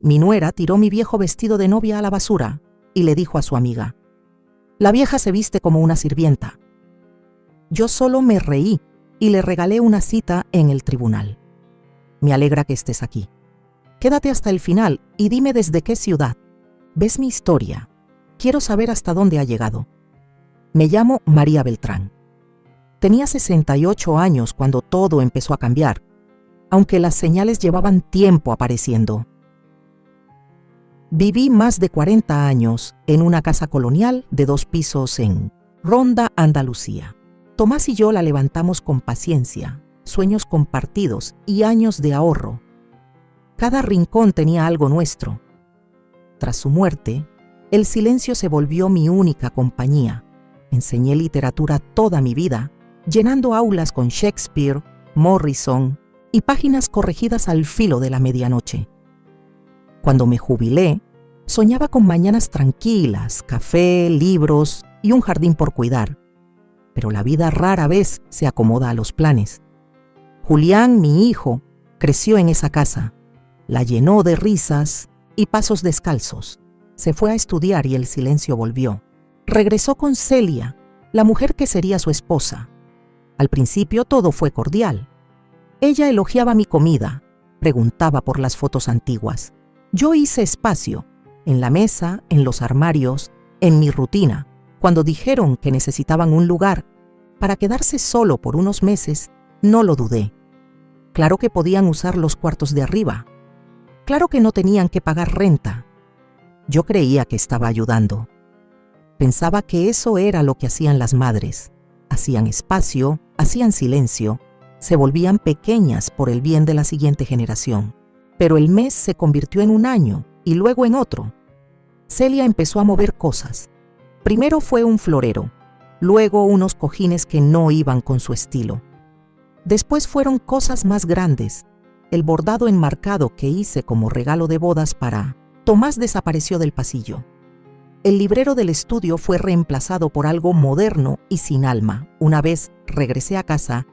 Mi nuera tiró mi viejo vestido de novia a la basura y le dijo a su amiga: «La vieja se viste como una sirvienta». Yo solo me reí y le regalé una cita en el tribunal. «Me alegra que estés aquí. Quédate hasta el final y dime desde qué ciudad. ¿Ves mi historia? Quiero saber hasta dónde ha llegado. Me llamo María Beltrán. Tenía 68 años cuando todo empezó a cambiar, aunque las señales llevaban tiempo apareciendo. Viví más de 40 años en una casa colonial de 2 pisos en Ronda, Andalucía. Tomás y yo la levantamos con paciencia, sueños compartidos y años de ahorro. Cada rincón tenía algo nuestro. Tras su muerte, el silencio se volvió mi única compañía. Enseñé literatura toda mi vida, llenando aulas con Shakespeare, Morrison y páginas corregidas al filo de la medianoche. Cuando me jubilé, soñaba con mañanas tranquilas, café, libros y un jardín por cuidar. Pero la vida rara vez se acomoda a los planes. Julián, mi hijo, creció en esa casa. La llenó de risas y pasos descalzos. Se fue a estudiar y el silencio volvió. Regresó con Celia, la mujer que sería su esposa. Al principio todo fue cordial. Ella elogiaba mi comida, preguntaba por las fotos antiguas. Yo hice espacio, en la mesa, en los armarios, en mi rutina. Cuando dijeron que necesitaban un lugar para quedarse solo por unos meses, no lo dudé. Claro que podían usar los cuartos de arriba. Claro que no tenían que pagar renta. Yo creía que estaba ayudando. Pensaba que eso era lo que hacían las madres. Hacían espacio, hacían silencio, se volvían pequeñas por el bien de la siguiente generación. Pero el mes se convirtió en un año y luego en otro. Celia empezó a mover cosas. Primero fue un florero, luego unos cojines que no iban con su estilo. Después fueron cosas más grandes. El bordado enmarcado que hice como regalo de bodas para Tomás desapareció del pasillo. El librero del estudio fue reemplazado por algo moderno y sin alma. Una vez regresé a casa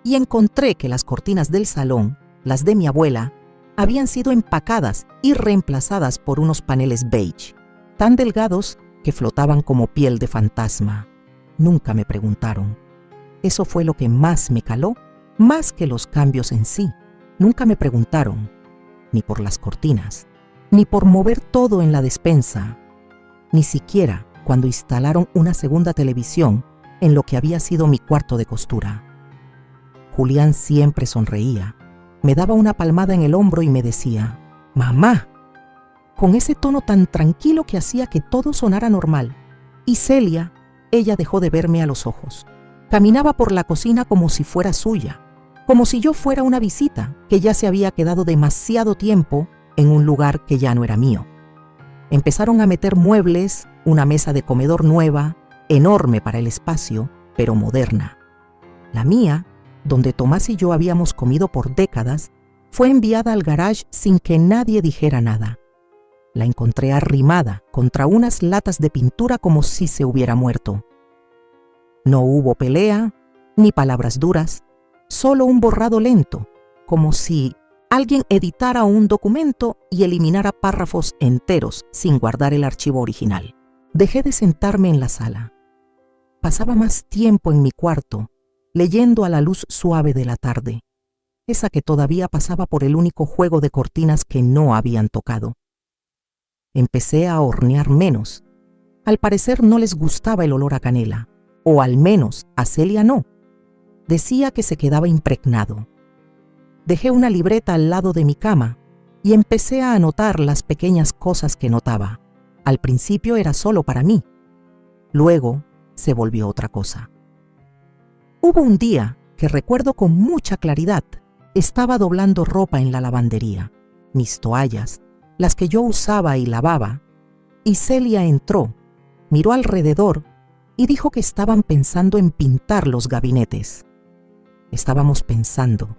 y encontré que las cortinas del salón, las de mi abuela, habían sido empacadas y reemplazadas por unos paneles beige, tan delgados que flotaban como piel de fantasma. Nunca me preguntaron. Eso fue lo que más me caló, más que los cambios en sí. Nunca me preguntaron, ni por las cortinas, ni por mover todo en la despensa, ni siquiera cuando instalaron una segunda televisión en lo que había sido mi cuarto de costura. Julián siempre sonreía, me daba una palmada en el hombro y me decía: «Mamá», con ese tono tan tranquilo que hacía que todo sonara normal. Y Celia, ella dejó de verme a los ojos. Caminaba por la cocina como si fuera suya, como si yo fuera una visita que ya se había quedado demasiado tiempo en un lugar que ya no era mío. Empezaron a meter muebles, una mesa de comedor nueva, enorme para el espacio, pero moderna. La mía, donde Tomás y yo habíamos comido por décadas, fue enviada al garage sin que nadie dijera nada. La encontré arrimada contra unas latas de pintura como si se hubiera muerto. No hubo pelea, ni palabras duras, solo un borrado lento, como si alguien editara un documento y eliminara párrafos enteros sin guardar el archivo original. Dejé de sentarme en la sala. Pasaba más tiempo en mi cuarto, leyendo a la luz suave de la tarde, esa que todavía pasaba por el único juego de cortinas que no habían tocado. Empecé a hornear menos. Al parecer no les gustaba el olor a canela, o al menos a Celia no. Decía que se quedaba impregnado. Dejé una libreta al lado de mi cama y empecé a anotar las pequeñas cosas que notaba. Al principio era solo para mí. Luego se volvió otra cosa. Hubo un día que recuerdo con mucha claridad. Estaba doblando ropa en la lavandería, mis toallas, las que yo usaba y lavaba, y Celia entró, miró alrededor y dijo que estaban pensando en pintar los gabinetes. Estábamos pensando.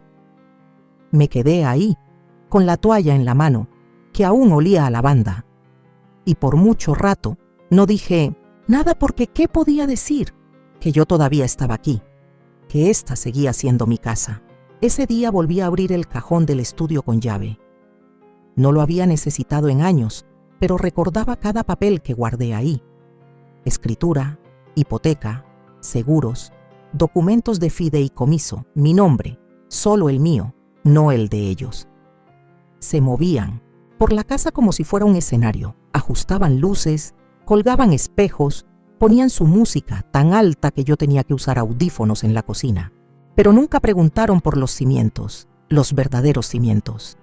Me quedé ahí, con la toalla en la mano, que aún olía a lavanda, y por mucho rato no dije nada porque ¿qué podía decir? Que yo todavía estaba aquí, que esta seguía siendo mi casa. Ese día volví a abrir el cajón del estudio con llave. No lo había necesitado en años, pero recordaba cada papel que guardé ahí. Escritura, hipoteca, seguros, documentos de fideicomiso, mi nombre, solo el mío, no el de ellos. Se movían por la casa como si fuera un escenario, ajustaban luces, colgaban espejos, ponían su música tan alta que yo tenía que usar audífonos en la cocina. Pero nunca preguntaron por los cimientos, los verdaderos cimientos.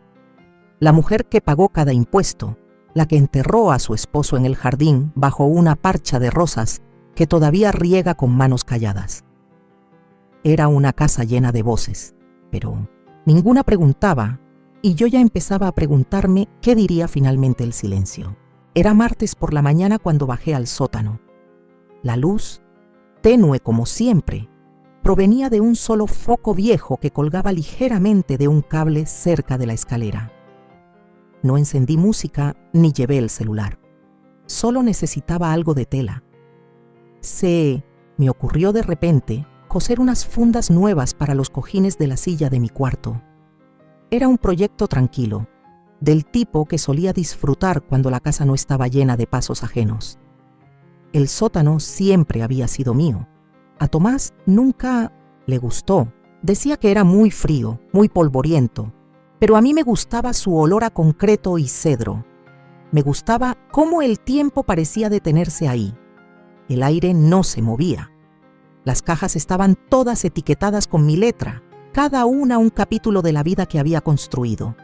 La mujer que pagó cada impuesto, la que enterró a su esposo en el jardín bajo una parcha de rosas que todavía riega con manos calladas. Era una casa llena de voces, pero ninguna preguntaba, y yo ya empezaba a preguntarme qué diría finalmente el silencio. Era martes por la mañana cuando bajé al sótano. La luz, tenue como siempre, provenía de un solo foco viejo que colgaba ligeramente de un cable cerca de la escalera. No encendí música ni llevé el celular. Solo necesitaba algo de tela. Me ocurrió de repente coser unas fundas nuevas para los cojines de la silla de mi cuarto. Era un proyecto tranquilo, del tipo que solía disfrutar cuando la casa no estaba llena de pasos ajenos. El sótano siempre había sido mío. A Tomás nunca le gustó. Decía que era muy frío, muy polvoriento, pero a mí me gustaba su olor a concreto y cedro. Me gustaba cómo el tiempo parecía detenerse ahí. El aire no se movía. Las cajas estaban todas etiquetadas con mi letra, cada una un capítulo de la vida que había construido.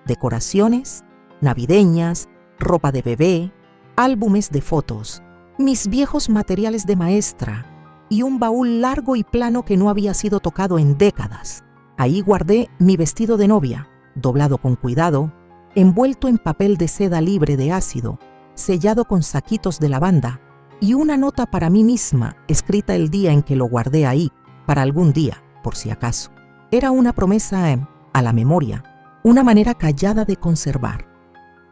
Decoraciones, navideñas, ropa de bebé, álbumes de fotos, mis viejos materiales de maestra y un baúl largo y plano que no había sido tocado en décadas. Ahí guardé mi vestido de novia, doblado con cuidado, envuelto en papel de seda libre de ácido, sellado con saquitos de lavanda, y una nota para mí misma, escrita el día en que lo guardé ahí, para algún día, por si acaso. Era una promesa a la memoria, una manera callada de conservar.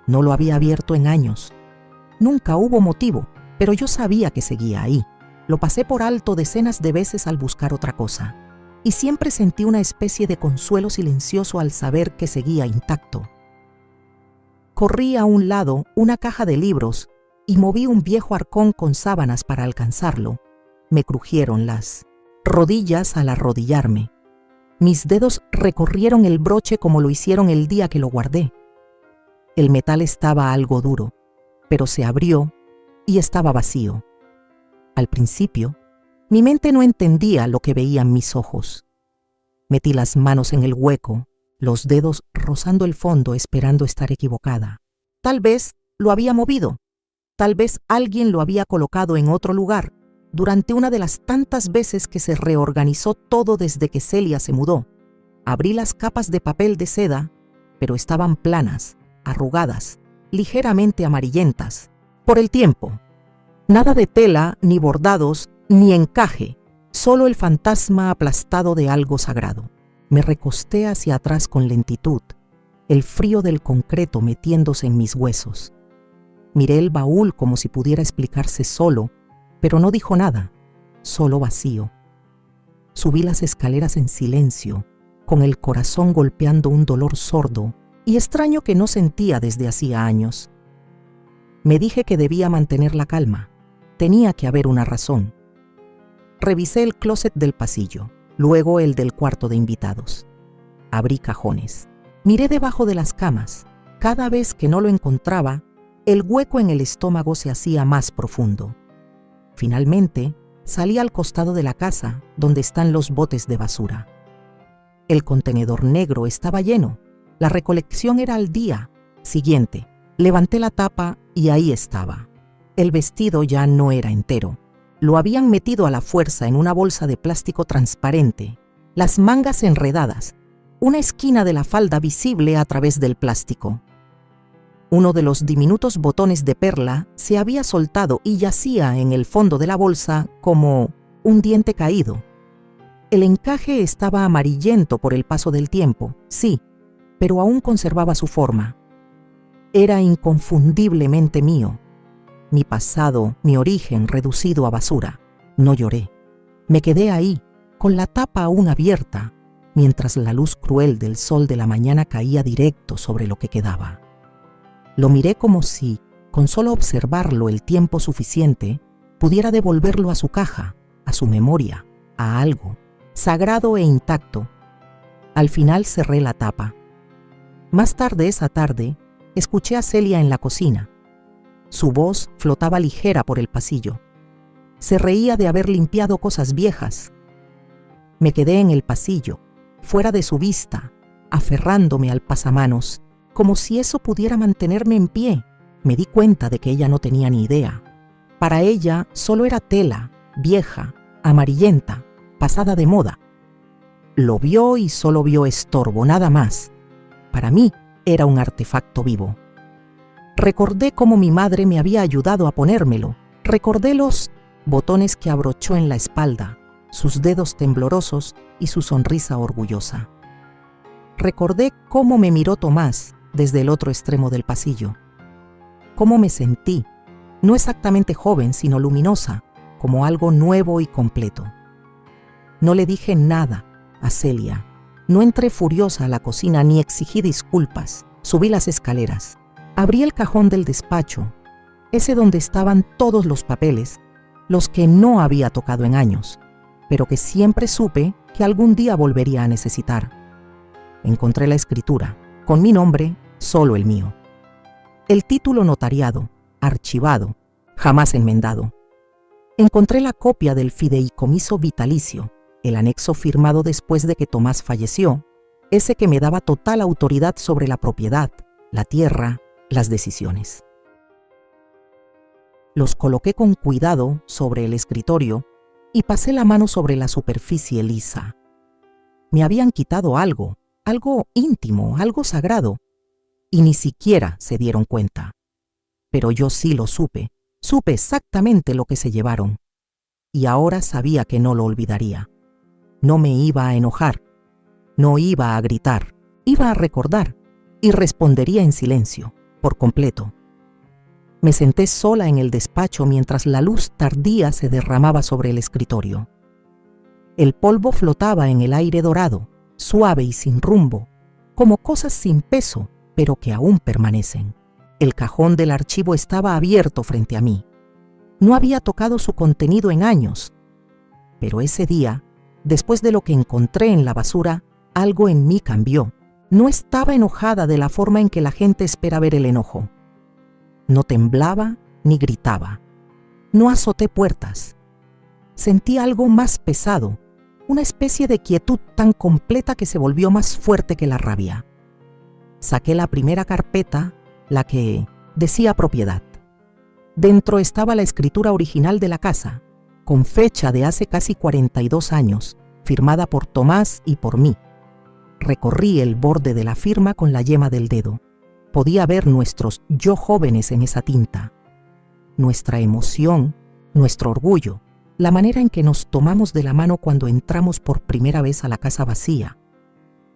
No lo había abierto en años. Nunca hubo motivo, pero yo sabía que seguía ahí. Lo pasé por alto decenas de veces al buscar otra cosa, y siempre sentí una especie de consuelo silencioso al saber que seguía intacto. Corrí a un lado una caja de libros y moví un viejo arcón con sábanas para alcanzarlo. Me crujieron las rodillas al arrodillarme. Mis dedos recorrieron el broche como lo hicieron el día que lo guardé. El metal estaba algo duro, pero se abrió y estaba vacío. Al principio, mi mente no entendía lo que veían mis ojos. Metí las manos en el hueco, los dedos rozando el fondo esperando estar equivocada. Tal vez lo había movido. Tal vez alguien lo había colocado en otro lugar durante una de las tantas veces que se reorganizó todo desde que Celia se mudó. Abrí las capas de papel de seda, pero estaban planas, arrugadas, ligeramente amarillentas, por el tiempo. Nada de tela, ni bordados, ni encaje, solo el fantasma aplastado de algo sagrado. Me recosté hacia atrás con lentitud, el frío del concreto metiéndose en mis huesos. Miré el baúl como si pudiera explicarse solo, pero no dijo nada, solo vacío. Subí las escaleras en silencio, con el corazón golpeando un dolor sordo y extraño que no sentía desde hacía años. Me dije que debía mantener la calma, tenía que haber una razón. Revisé el closet del pasillo, luego el del cuarto de invitados. Abrí cajones, miré debajo de las camas. Cada vez que no lo encontraba, el hueco en el estómago se hacía más profundo. Finalmente, salí al costado de la casa, donde están los botes de basura. El contenedor negro estaba lleno. La recolección era al día siguiente. Levanté la tapa y ahí estaba. El vestido ya no era entero. Lo habían metido a la fuerza en una bolsa de plástico transparente, las mangas enredadas, una esquina de la falda visible a través del plástico. Uno de los diminutos botones de perla se había soltado y yacía en el fondo de la bolsa como un diente caído. El encaje estaba amarillento por el paso del tiempo, sí, pero aún conservaba su forma. Era inconfundiblemente mío. Mi pasado, mi origen reducido a basura. No lloré. Me quedé ahí, con la tapa aún abierta, mientras la luz cruel del sol de la mañana caía directo sobre lo que quedaba. Lo miré como si, con solo observarlo el tiempo suficiente, pudiera devolverlo a su caja, a su memoria, a algo, sagrado e intacto. Al final cerré la tapa. Más tarde esa tarde, escuché a Celia en la cocina. Su voz flotaba ligera por el pasillo. Se reía de haber limpiado cosas viejas. Me quedé en el pasillo, fuera de su vista, aferrándome al pasamanos, como si eso pudiera mantenerme en pie. Me di cuenta de que ella no tenía ni idea. Para ella solo era tela, vieja, amarillenta, pasada de moda. Lo vio y solo vio estorbo, nada más. Para mí era un artefacto vivo. Recordé cómo mi madre me había ayudado a ponérmelo. Recordé los botones que abrochó en la espalda, sus dedos temblorosos y su sonrisa orgullosa. Recordé cómo me miró Tomás desde el otro extremo del pasillo. Cómo me sentí, no exactamente joven, sino luminosa, como algo nuevo y completo. No le dije nada a Celia. No entré furiosa a la cocina ni exigí disculpas. Subí las escaleras. Abrí el cajón del despacho, ese donde estaban todos los papeles, los que no había tocado en años, pero que siempre supe que algún día volvería a necesitar. Encontré la escritura, con mi nombre, solo el mío. El título notariado, archivado, jamás enmendado. Encontré la copia del fideicomiso vitalicio, el anexo firmado después de que Tomás falleció, ese que me daba total autoridad sobre la propiedad, la tierra, las decisiones. Los coloqué con cuidado sobre el escritorio y pasé la mano sobre la superficie lisa. Me habían quitado algo íntimo, algo sagrado, y ni siquiera se dieron cuenta. Pero yo sí lo supe exactamente lo que se llevaron, y ahora sabía que no lo olvidaría. No me iba a enojar, no iba a gritar, iba a recordar, y respondería en silencio, por completo. Me senté sola en el despacho mientras la luz tardía se derramaba sobre el escritorio. El polvo flotaba en el aire dorado, suave y sin rumbo, como cosas sin peso, pero que aún permanecen. El cajón del archivo estaba abierto frente a mí. No había tocado su contenido en años, pero ese día, después de lo que encontré en la basura, algo en mí cambió. No estaba enojada de la forma en que la gente espera ver el enojo. No temblaba ni gritaba. No azoté puertas. Sentí algo más pesado, una especie de quietud tan completa que se volvió más fuerte que la rabia. Saqué la primera carpeta, la que decía propiedad. Dentro estaba la escritura original de la casa, con fecha de hace casi 42 años, firmada por Tomás y por mí. Recorrí el borde de la firma con la yema del dedo. Podía ver nuestros yo jóvenes en esa tinta. Nuestra emoción, nuestro orgullo, la manera en que nos tomamos de la mano cuando entramos por primera vez a la casa vacía,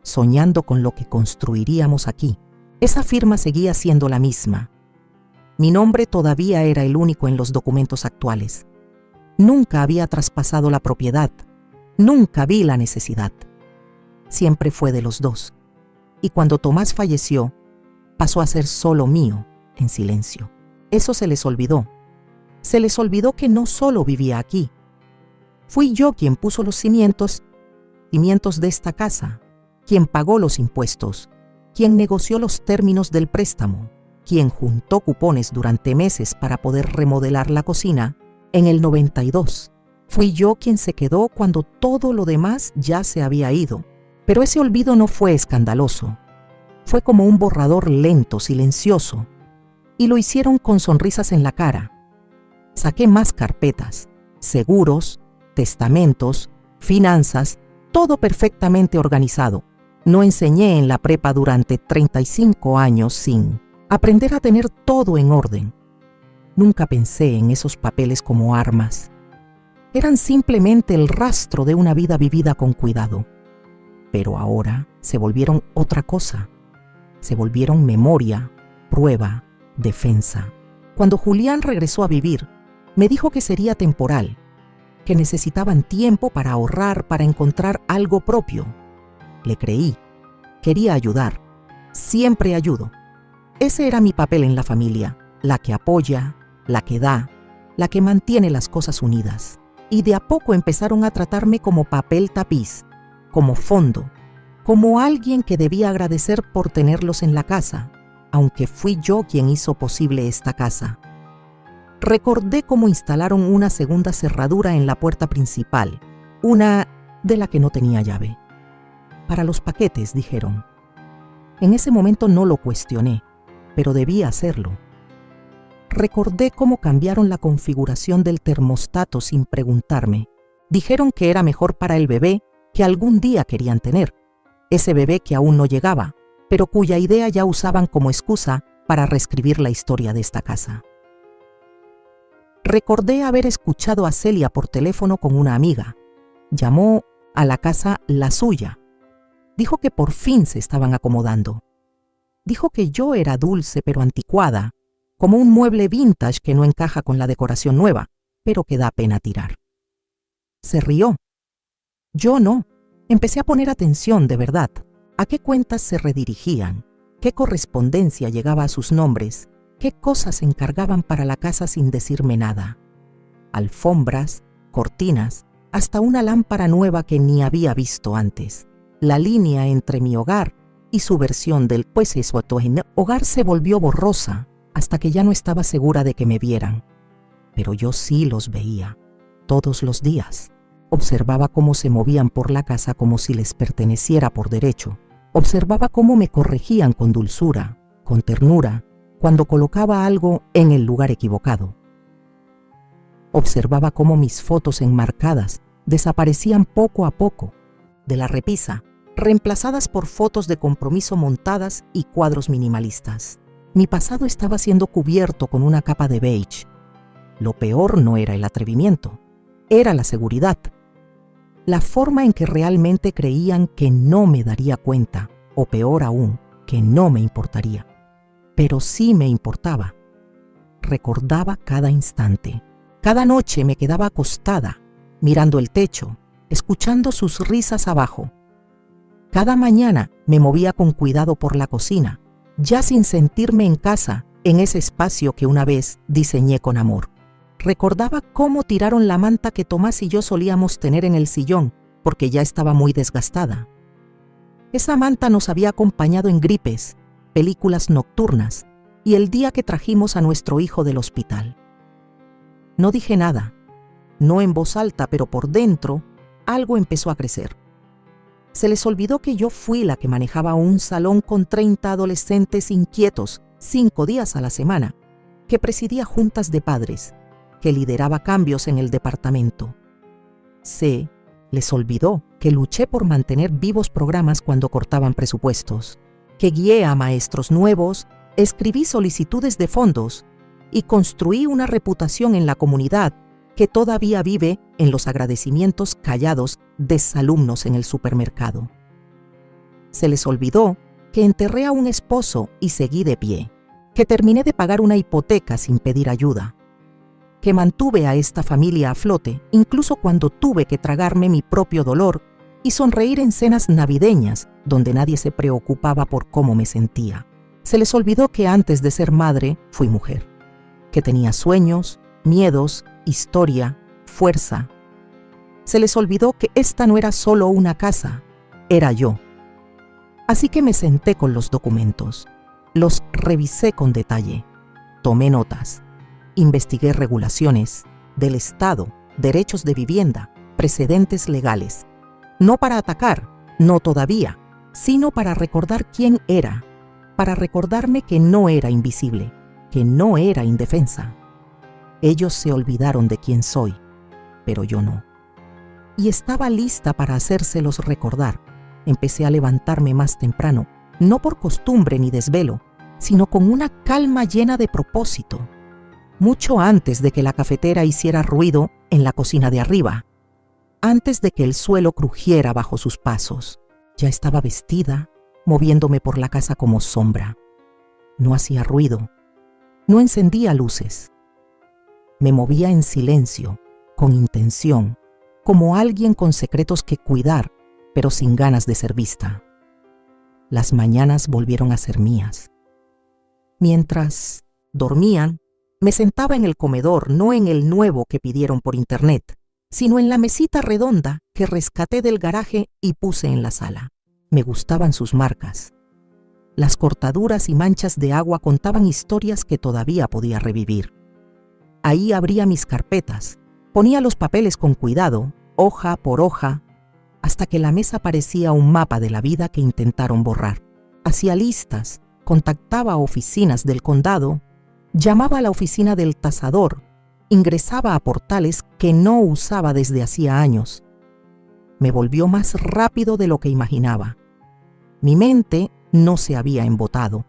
soñando con lo que construiríamos aquí. Esa firma seguía siendo la misma. Mi nombre todavía era el único en los documentos actuales. Nunca había traspasado la propiedad. Nunca vi la necesidad. Siempre fue de los dos. Y cuando Tomás falleció, pasó a ser solo mío, en silencio. Eso se les olvidó. Se les olvidó que no solo vivía aquí. Fui yo quien puso los cimientos de esta casa, quien pagó los impuestos, quien negoció los términos del préstamo, quien juntó cupones durante meses para poder remodelar la cocina en el 92. Fui yo quien se quedó cuando todo lo demás ya se había ido. Pero ese olvido no fue escandaloso. Fue como un borrador lento, silencioso, y lo hicieron con sonrisas en la cara. Saqué más carpetas, seguros, testamentos, finanzas, todo perfectamente organizado. No enseñé en la prepa durante 35 años sin aprender a tener todo en orden. Nunca pensé en esos papeles como armas. Eran simplemente el rastro de una vida vivida con cuidado. Pero ahora se volvieron otra cosa. Se volvieron memoria, prueba, defensa. Cuando Julián regresó a vivir, me dijo que sería temporal, que necesitaban tiempo para ahorrar, para encontrar algo propio. Le creí. Quería ayudar. Siempre ayudo. Ese era mi papel en la familia, la que apoya, la que da, la que mantiene las cosas unidas. Y de a poco empezaron a tratarme como papel tapiz, como fondo, como alguien que debía agradecer por tenerlos en la casa, aunque fui yo quien hizo posible esta casa. Recordé cómo instalaron una segunda cerradura en la puerta principal, una de la que no tenía llave. Para los paquetes, dijeron. En ese momento no lo cuestioné, pero debía hacerlo. Recordé cómo cambiaron la configuración del termostato sin preguntarme. Dijeron que era mejor para el bebé que algún día querían tener. Ese bebé que aún no llegaba, pero cuya idea ya usaban como excusa para reescribir la historia de esta casa. Recordé haber escuchado a Celia por teléfono con una amiga. Llamó a la casa la suya. Dijo que por fin se estaban acomodando. Dijo que yo era dulce pero anticuada, como un mueble vintage que no encaja con la decoración nueva, pero que da pena tirar. Se rió. Yo no. Empecé a poner atención de verdad. ¿A qué cuentas se redirigían? ¿Qué correspondencia llegaba a sus nombres? ¿Qué cosas se encargaban para la casa sin decirme nada? Alfombras, cortinas, hasta una lámpara nueva que ni había visto antes. La línea entre mi hogar y su versión del hogar se volvió borrosa hasta que ya no estaba segura de que me vieran. Pero yo sí los veía, todos los días. Observaba cómo se movían por la casa como si les perteneciera por derecho. Observaba cómo me corregían con dulzura, con ternura, cuando colocaba algo en el lugar equivocado. Observaba cómo mis fotos enmarcadas desaparecían poco a poco de la repisa, reemplazadas por fotos de compromiso montadas y cuadros minimalistas. Mi pasado estaba siendo cubierto con una capa de beige. Lo peor no era el atrevimiento, era la seguridad. La forma en que realmente creían que no me daría cuenta, o peor aún, que no me importaría. Pero sí me importaba. Recordaba cada instante. Cada noche me quedaba acostada, mirando el techo, escuchando sus risas abajo. Cada mañana me movía con cuidado por la cocina, ya sin sentirme en casa, en ese espacio que una vez diseñé con amor. Recordaba cómo tiraron la manta que Tomás y yo solíamos tener en el sillón, porque ya estaba muy desgastada. Esa manta nos había acompañado en gripes, películas nocturnas y el día que trajimos a nuestro hijo del hospital. No dije nada, no en voz alta, pero por dentro algo empezó a crecer. Se les olvidó que yo fui la que manejaba un salón con 30 adolescentes inquietos 5 días a la semana, que presidía juntas de padres, que lideraba cambios en el departamento. Se les olvidó que luché por mantener vivos programas cuando cortaban presupuestos, que guié a maestros nuevos, escribí solicitudes de fondos y construí una reputación en la comunidad que todavía vive en los agradecimientos callados de exalumnos en el supermercado. Se les olvidó que enterré a un esposo y seguí de pie, que terminé de pagar una hipoteca sin pedir ayuda, que mantuve a esta familia a flote incluso cuando tuve que tragarme mi propio dolor y sonreír en cenas navideñas donde nadie se preocupaba por cómo me sentía. Se les olvidó que antes de ser madre fui mujer, que tenía sueños, miedos, historia, fuerza. Se les olvidó que esta no era solo una casa, era yo. Así que me senté con los documentos, los revisé con detalle, tomé notas, investigué regulaciones del Estado, derechos de vivienda, precedentes legales. No para atacar, no todavía, sino para recordar quién era, para recordarme que no era invisible, que no era indefensa. Ellos se olvidaron de quién soy, pero yo no. Y estaba lista para hacérselos recordar. Empecé a levantarme más temprano, no por costumbre ni desvelo, sino con una calma llena de propósito. Mucho antes de que la cafetera hiciera ruido en la cocina de arriba, antes de que el suelo crujiera bajo sus pasos. Ya estaba vestida, moviéndome por la casa como sombra. No hacía ruido, no encendía luces. Me movía en silencio, con intención, como alguien con secretos que cuidar, pero sin ganas de ser vista. Las mañanas volvieron a ser mías. Mientras dormían, me sentaba en el comedor, no en el nuevo que pidieron por internet, sino en la mesita redonda que rescaté del garaje y puse en la sala. Me gustaban sus marcas. Las cortaduras y manchas de agua contaban historias que todavía podía revivir. Ahí abría mis carpetas, ponía los papeles con cuidado, hoja por hoja, hasta que la mesa parecía un mapa de la vida que intentaron borrar. Hacía listas, contactaba a oficinas del condado, llamaba a la oficina del tasador, ingresaba a portales que no usaba desde hacía años. Me volvió más rápido de lo que imaginaba. Mi mente no se había embotado.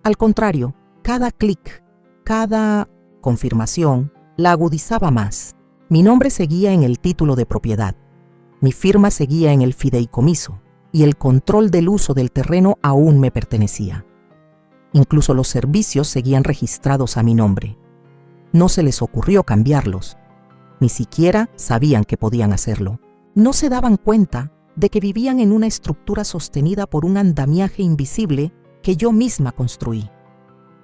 Al contrario, cada clic, cada confirmación la agudizaba más. Mi nombre seguía en el título de propiedad. Mi firma seguía en el fideicomiso y el control del uso del terreno aún me pertenecía. Incluso los servicios seguían registrados a mi nombre. No se les ocurrió cambiarlos. Ni siquiera sabían que podían hacerlo. No se daban cuenta de que vivían en una estructura sostenida por un andamiaje invisible que yo misma construí.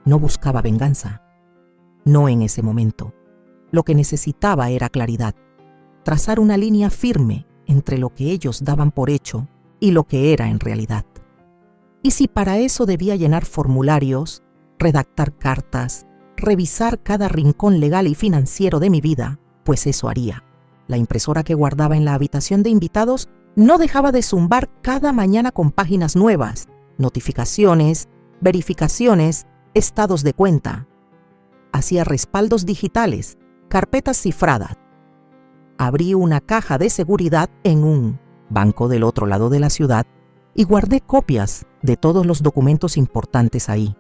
No buscaba venganza. No en ese momento. Lo que necesitaba era claridad. Trazar una línea firme entre lo que ellos daban por hecho y lo que era en realidad. Y si para eso debía llenar formularios, redactar cartas, revisar cada rincón legal y financiero de mi vida, pues eso haría. La impresora que guardaba en la habitación de invitados no dejaba de zumbar cada mañana con páginas nuevas, notificaciones, verificaciones, estados de cuenta. Hacía respaldos digitales, carpetas cifradas. Abrí una caja de seguridad en un banco del otro lado de la ciudad y guardé copias de todos los documentos importantes ahí.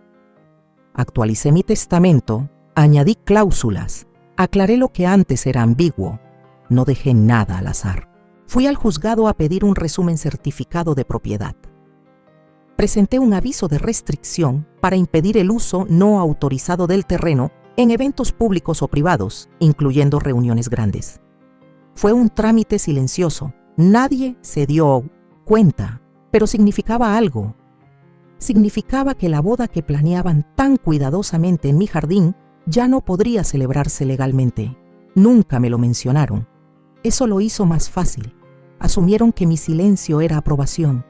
Actualicé mi testamento, añadí cláusulas, aclaré lo que antes era ambiguo, no dejé nada al azar. Fui al juzgado a pedir un resumen certificado de propiedad. Presenté un aviso de restricción para impedir el uso no autorizado del terreno en eventos públicos o privados, incluyendo reuniones grandes. Fue un trámite silencioso, nadie se dio cuenta, pero significaba algo. Significaba que la boda que planeaban tan cuidadosamente en mi jardín ya no podría celebrarse legalmente. Nunca me lo mencionaron. Eso lo hizo más fácil. Asumieron que mi silencio era aprobación,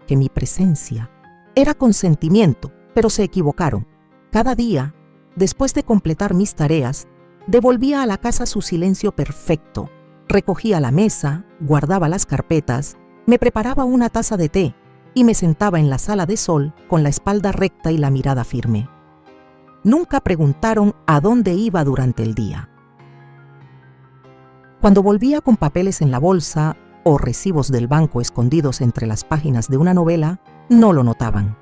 que mi presencia era consentimiento, pero se equivocaron. Cada día, después de completar mis tareas, devolvía a la casa su silencio perfecto. Recogía la mesa, guardaba las carpetas, me preparaba una taza de té y me sentaba en la sala de sol con la espalda recta y la mirada firme. Nunca preguntaron a dónde iba durante el día. Cuando volvía con papeles en la bolsa o recibos del banco escondidos entre las páginas de una novela, no lo notaban.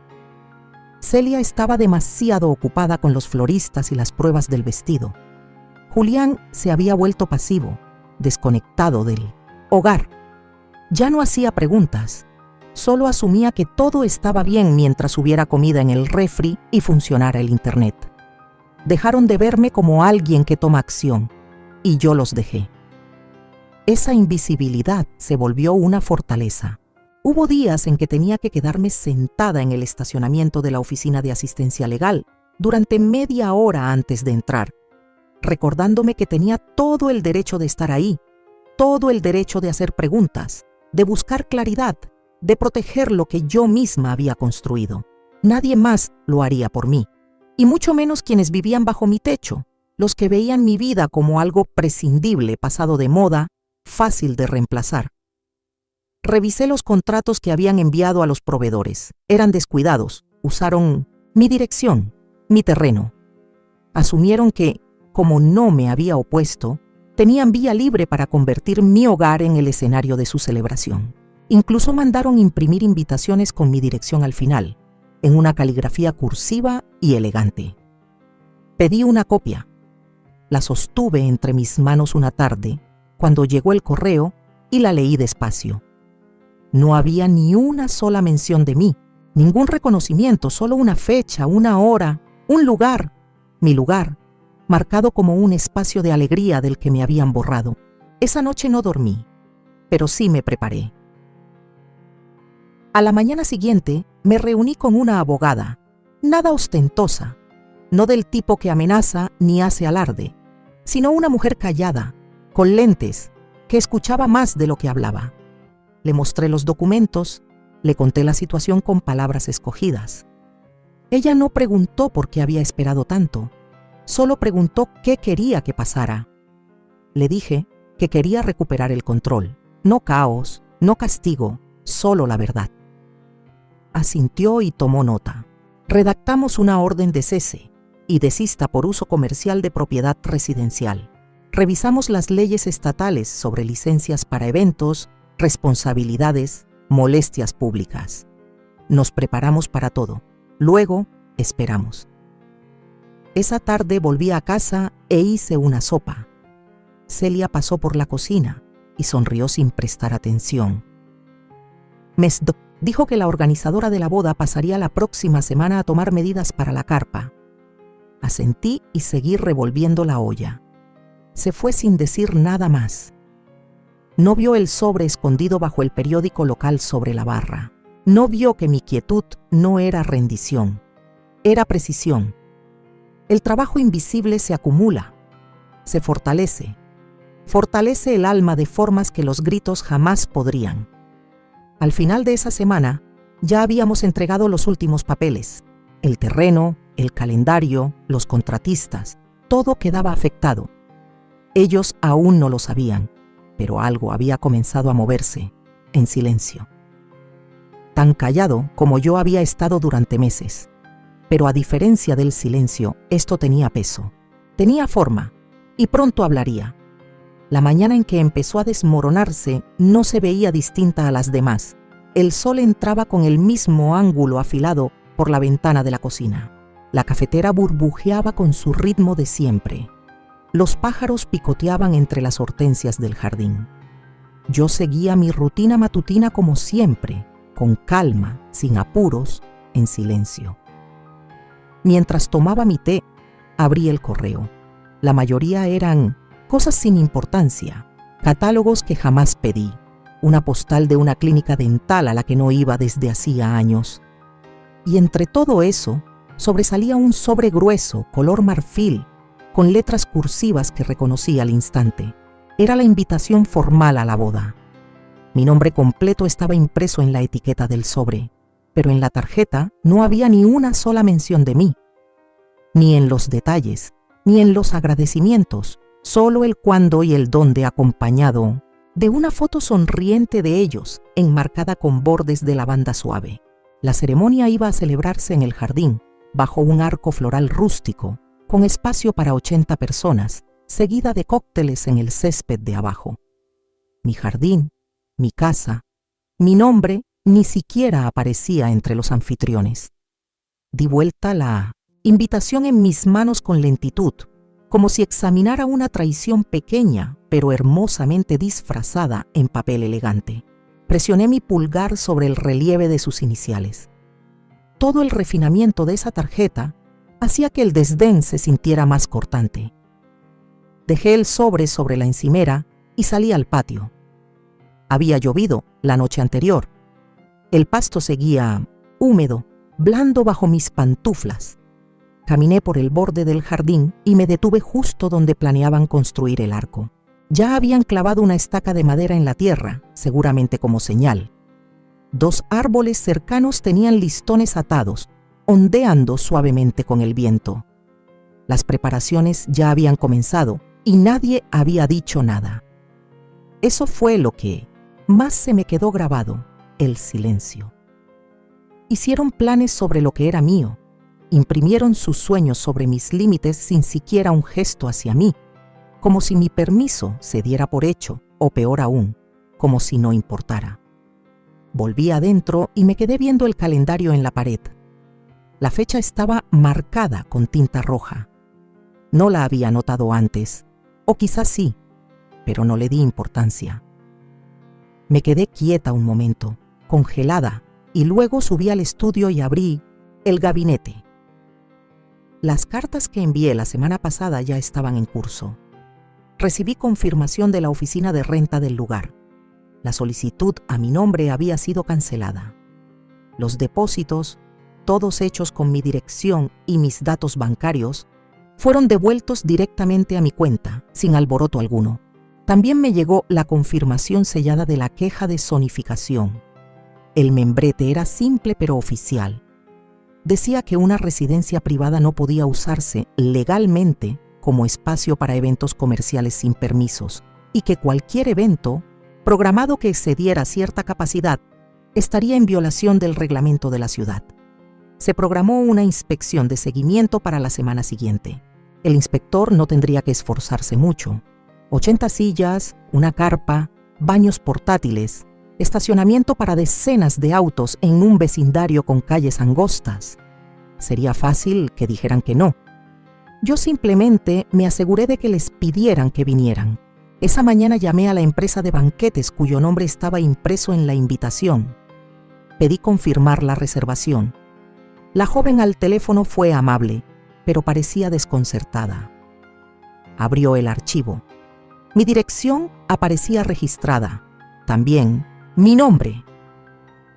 Celia estaba demasiado ocupada con los floristas y las pruebas del vestido. Julián se había vuelto pasivo, desconectado del hogar. Ya no hacía preguntas, solo asumía que todo estaba bien mientras hubiera comida en el refri y funcionara el internet. Dejaron de verme como alguien que toma acción, y yo los dejé. Esa invisibilidad se volvió una fortaleza. Hubo días en que tenía que quedarme sentada en el estacionamiento de la oficina de asistencia legal durante media hora antes de entrar, recordándome que tenía todo el derecho de estar ahí, todo el derecho de hacer preguntas, de buscar claridad, de proteger lo que yo misma había construido. Nadie más lo haría por mí, y mucho menos quienes vivían bajo mi techo, los que veían mi vida como algo prescindible, pasado de moda, fácil de reemplazar. Revisé los contratos que habían enviado a los proveedores. Eran descuidados, usaron mi dirección, mi terreno. Asumieron que, como no me había opuesto, tenían vía libre para convertir mi hogar en el escenario de su celebración. Incluso mandaron imprimir invitaciones con mi dirección al final, en una caligrafía cursiva y elegante. Pedí una copia. La sostuve entre mis manos una tarde, cuando llegó el correo, y la leí despacio. No había ni una sola mención de mí, ningún reconocimiento, solo una fecha, una hora, un lugar, mi lugar, marcado como un espacio de alegría del que me habían borrado. Esa noche no dormí, pero sí me preparé. A la mañana siguiente me reuní con una abogada, nada ostentosa, no del tipo que amenaza ni hace alarde, sino una mujer callada, con lentes, que escuchaba más de lo que hablaba. Le mostré los documentos, le conté la situación con palabras escogidas. Ella no preguntó por qué había esperado tanto, solo preguntó qué quería que pasara. Le dije que quería recuperar el control, no caos, no castigo, solo la verdad. Asintió y tomó nota. Redactamos una orden de cese y desista por uso comercial de propiedad residencial. Revisamos las leyes estatales sobre licencias para eventos, responsabilidades, molestias públicas. Nos preparamos para todo. Luego, esperamos. Esa tarde volví a casa e hice una sopa. Celia pasó por la cocina y sonrió sin prestar atención. Mesdo dijo que la organizadora de la boda pasaría la próxima semana a tomar medidas para la carpa. Asentí y seguí revolviendo la olla. Se fue sin decir nada más. No vio el sobre escondido bajo el periódico local sobre la barra. No vio que mi quietud no era rendición, era precisión. El trabajo invisible se acumula, se fortalece el alma de formas que los gritos jamás podrían. Al final de esa semana, ya habíamos entregado los últimos papeles. El terreno, el calendario, los contratistas, todo quedaba afectado. Ellos aún no lo sabían, pero algo había comenzado a moverse, en silencio. Tan callado como yo había estado durante meses. Pero a diferencia del silencio, esto tenía peso, tenía forma, y pronto hablaría. La mañana en que empezó a desmoronarse no se veía distinta a las demás. El sol entraba con el mismo ángulo afilado por la ventana de la cocina. La cafetera burbujeaba con su ritmo de siempre. Los pájaros picoteaban entre las hortensias del jardín. Yo seguía mi rutina matutina como siempre, con calma, sin apuros, en silencio. Mientras tomaba mi té, abrí el correo. La mayoría eran cosas sin importancia, catálogos que jamás pedí, una postal de una clínica dental a la que no iba desde hacía años. Y entre todo eso, sobresalía un sobre grueso, color marfil, con letras cursivas que reconocí al instante. Era la invitación formal a la boda. Mi nombre completo estaba impreso en la etiqueta del sobre, pero en la tarjeta no había ni una sola mención de mí. Ni en los detalles, ni en los agradecimientos, solo el cuándo y el dónde acompañado de una foto sonriente de ellos, enmarcada con bordes de lavanda suave. La ceremonia iba a celebrarse en el jardín, bajo un arco floral rústico, con espacio para 80 personas, seguida de cócteles en el césped de abajo. Mi jardín, mi casa, mi nombre ni siquiera aparecía entre los anfitriones. Di vuelta la invitación en mis manos con lentitud, como si examinara una traición pequeña, pero hermosamente disfrazada en papel elegante. Presioné mi pulgar sobre el relieve de sus iniciales. Todo el refinamiento de esa tarjeta hacía que el desdén se sintiera más cortante. Dejé el sobre la encimera y salí al patio. Había llovido la noche anterior. El pasto seguía húmedo, blando bajo mis pantuflas. Caminé por el borde del jardín y me detuve justo donde planeaban construir el arco. Ya habían clavado una estaca de madera en la tierra, seguramente como señal. 2 árboles cercanos tenían listones atados, ondeando suavemente con el viento. Las preparaciones ya habían comenzado y nadie había dicho nada. Eso fue lo que más se me quedó grabado, el silencio. Hicieron planes sobre lo que era mío, imprimieron sus sueños sobre mis límites sin siquiera un gesto hacia mí, como si mi permiso se diera por hecho, o peor aún, como si no importara. Volví adentro y me quedé viendo el calendario en la pared. La fecha estaba marcada con tinta roja. No la había notado antes, o quizás sí, pero no le di importancia. Me quedé quieta un momento, congelada, y luego subí al estudio y abrí el gabinete. Las cartas que envié la semana pasada ya estaban en curso. Recibí confirmación de la oficina de renta del lugar. La solicitud a mi nombre había sido cancelada. Los depósitos, todos hechos con mi dirección y mis datos bancarios, fueron devueltos directamente a mi cuenta, sin alboroto alguno. También me llegó la confirmación sellada de la queja de zonificación. El membrete era simple pero oficial. Decía que una residencia privada no podía usarse legalmente como espacio para eventos comerciales sin permisos y que cualquier evento, programado que excediera cierta capacidad, estaría en violación del reglamento de la ciudad. Se programó una inspección de seguimiento para la semana siguiente. El inspector no tendría que esforzarse mucho. 80 sillas, una carpa, baños portátiles, estacionamiento para decenas de autos en un vecindario con calles angostas. Sería fácil que dijeran que no. Yo simplemente me aseguré de que les pidieran que vinieran. Esa mañana llamé a la empresa de banquetes cuyo nombre estaba impreso en la invitación. Pedí confirmar la reservación. La joven al teléfono fue amable, pero parecía desconcertada. Abrió el archivo. Mi dirección aparecía registrada. También mi nombre.